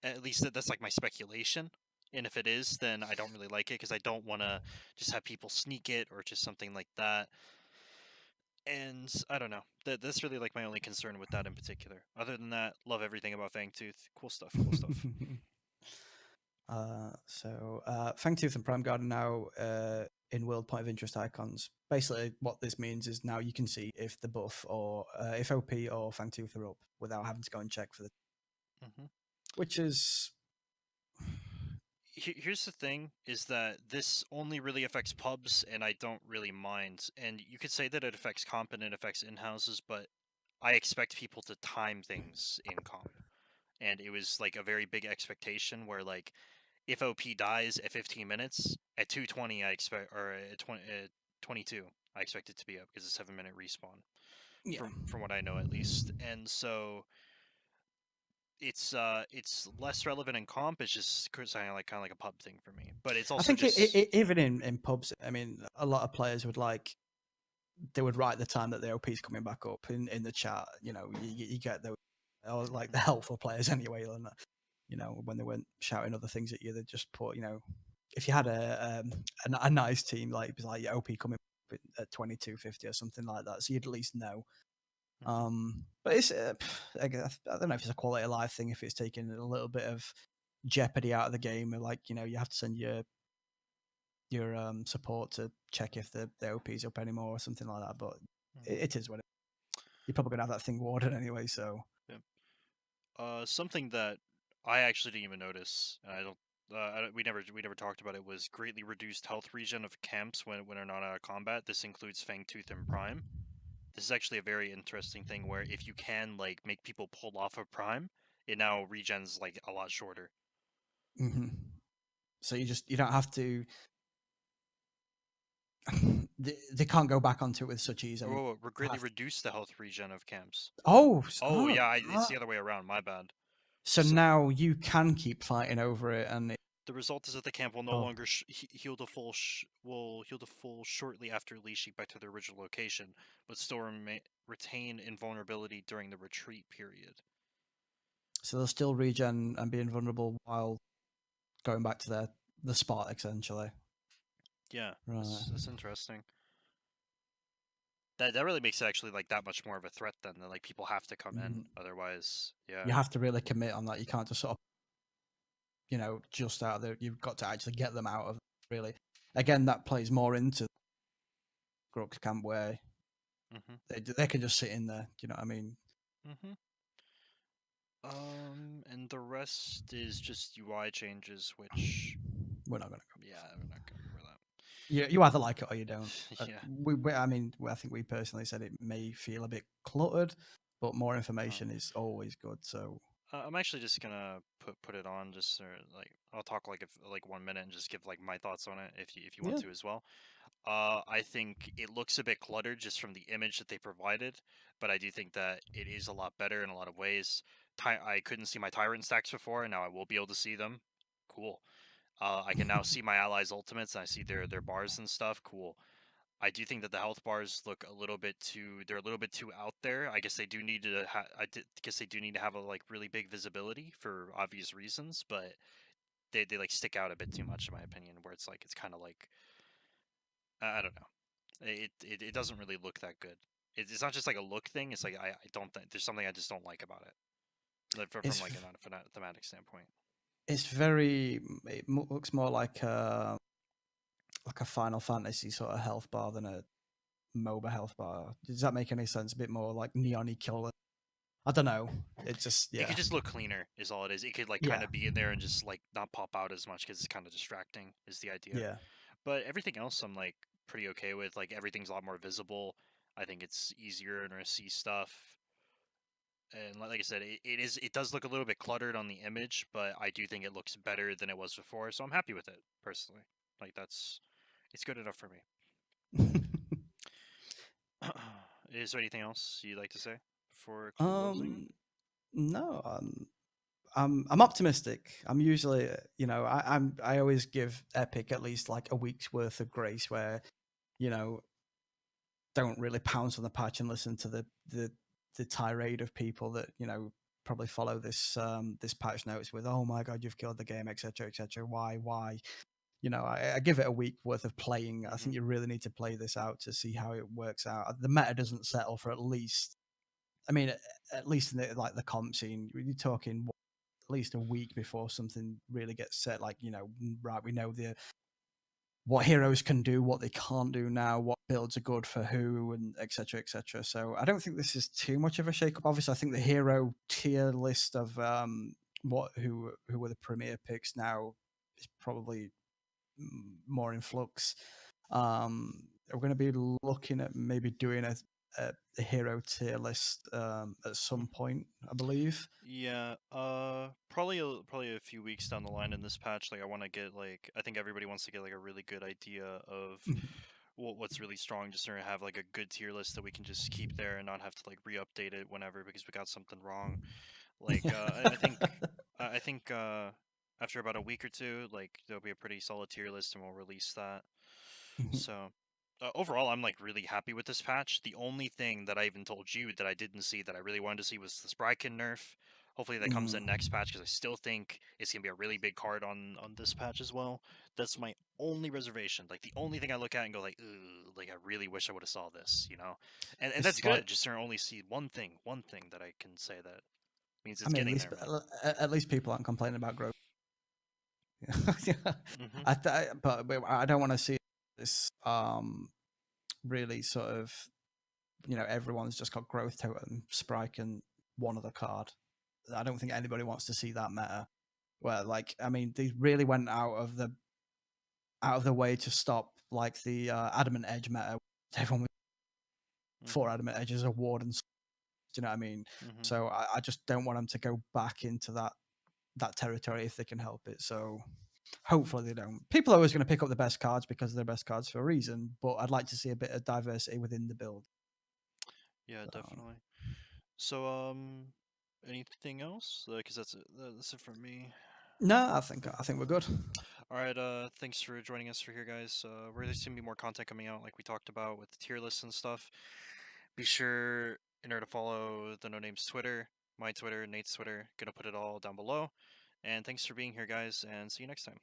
At least that's like my speculation. And if it is, then I don't really like it because I don't want to just have people sneak it or just something like that. And I don't know. That's really like my only concern with that in particular. Other than that, love everything about Fangtooth. Cool stuff. Cool stuff. Fangtooth and Prime Guard are now in world point of interest icons. Basically, what this means is now you can see if the buff or if OP or Fangtooth are up without having to go and check for the, Hmm. which is Here's the thing: is that this only really affects pubs, and I don't really mind. And you could say that it affects comp and it affects in houses, but I expect people to time things in comp. And it was like a very big expectation where like if OP dies at 15 minutes at 2:20 I expect or at 22 I expect it to be up because it's 7-minute respawn yeah. from what I know at least. And so it's less relevant in comp. It's just kind of like a pub thing for me. But it's I also think just even in pubs, I mean, a lot of players would they would write the time that the OP is coming back up in the chat. You get those, or like the mhm. helpful players anyway. And, when they weren't shouting other things at you, they just put, if you had a nice team, like it was like OP coming up at 22:50 or something like that, so you'd at least know. Hmm. But it's I don't know if it's a quality of life thing, if it's taking a little bit of jeopardy out of the game, or like you have to send your support to check if the OP's up anymore or something like that. But Hmm. it is what it, you're probably gonna have that thing warded anyway. So Yeah. Something that I actually didn't even notice, and we never talked about it, was greatly reduced health regen of camps when they're not out of combat. This includes Fangtooth and Prime. This is actually a very interesting thing where if you can like make people pull off of Prime, it now regens like a lot shorter. hmm so you don't have to. They can't go back onto it with such ease anymore. Oh, greatly reduce the health regen of camps. Oh, Oh yeah, it's the other way around. My bad. so So now you can keep fighting over it, and the result is that the camp will no oh, longer heal to full will heal to full shortly after leashing back to their original location, but still retain invulnerability during the retreat period. so they'll still regen and be invulnerable while going back to the spot essentially. Yeah, Right. that's interesting. That really makes it actually like that much more of a threat then. That like people have to come in, Mhm. otherwise, yeah. You have to really commit on that. You can't just sort of just out there. You've got to actually get them out of really. Again, that plays more into Grux camp where Mhm. they can just sit in there. Do you know what I mean? Mhm. And the rest is just UI changes, which We're not going to yeah, we're not gonna cover that. you either like it or you don't. Yeah. I mean, I think we personally said it may feel a bit cluttered, but more Uh, information is always good. So I'm actually just gonna put it on just like I'll talk like if like 1 minute and just give like my thoughts on it if you want yeah, to as well. I think it looks a bit cluttered just from the image that they provided, but I do think that it is a lot better in a lot of ways. I couldn't see my tyrant stacks before, and now I will be able to see them. Cool. I can now see my allies' ultimates, and I see their bars and stuff. Cool. I do think that the health bars look a little bit too. They're a little bit too out there. I guess they do need to. Guess they do need to have a like really big visibility for obvious reasons, but they like stick out a bit too much in my opinion. Where it's like it's kind of like I don't know. It doesn't really look that good. It's not just like a look thing. It's like I don't think there's something I just don't like about it. From it's like a thematic standpoint. it's very. Looks more like a Final Fantasy sort of health bar than a MOBA health bar. Does that make any sense? A bit more like neon color. I don't know. It just It could yeah just look cleaner, is all it is. It could like kind yeah of be in there and just like not pop out as much because it's kind of distracting. Is the idea. yeah. But everything else I'm like pretty okay with. Like everything's a lot more visible. I think it's easier to see stuff. And like I said, it does look a little bit cluttered on the image, but I do think it looks better than it was before, so I'm happy with it personally. Like it's good enough for me. Is there anything else you'd like to say before closing? um no, I'm optimistic. I'm usually I always give Epic at least like a week's worth of grace where you know don't really pounce on the patch and listen to the tirade of people that probably follow this patch notes with, oh my god, you've killed the game, etc., etc. Why? I give it a week worth of playing. I Hmm. think you really need to play this out to see how it works out. The meta doesn't settle for at least, I mean, at least in the comp scene, you're talking at least a week before something really gets set. Like, right, we know the what heroes can do, what they can't do now, what builds are good for who, and etc. etc. So I don't think this is too much of a shake-up. Obviously, I think the hero tier list of who were the premier picks now is probably more in flux. We're going to be looking at maybe doing a hero tier list at some point, I believe. Yeah, probably a few weeks down the line in this patch, like I want to get like I think everybody wants to get like a really good idea of what's really strong, just to have like a good tier list that we can just keep there and not have to like re-update it whenever because we got something wrong. Like I think after about a week or two, like there'll be a pretty solid tier list and we'll release that. So overall, I'm like really happy with this patch. The only thing that I even told you that I didn't see that I really wanted to see was the Sprykin nerf. Hopefully that comes in Mm. next patch, because I still think it's gonna be a really big card on this patch as well. That's my only reservation. Like the only thing I look at and go like, ugh, like I really wish I would have saw this, you know. And that's It's like, good. Just to only see one thing that I can say that means I it's mean, getting there, man. at least people aren't complaining about growth. Yeah. Hmm. But I don't want to see this really sort of, everyone's just got growth totem, Sprite, and one other card. I don't think anybody wants to see that meta. Where, like, I mean, they really went out of the way to stop like the adamant edge meta. Everyone with four Hmm. adamant edges, a ward, and do you know what I mean? Hmm. So I just don't want them to go back into that territory if they can help it. So hopefully they don't. People are always going to pick up the best cards because they're best cards for a reason, but I'd like to see a bit of diversity within the build. Yeah, So, definitely. So, anything else? Because that's it for me. no, I think we're good. All right. Thanks for joining us for here, guys. There's gonna be more content coming out, like we talked about with the tier lists and stuff. Be sure in order to follow the No Names Twitter, my Twitter, Nate's Twitter. Gonna put it all down below. And thanks for being here, guys, and see you next time.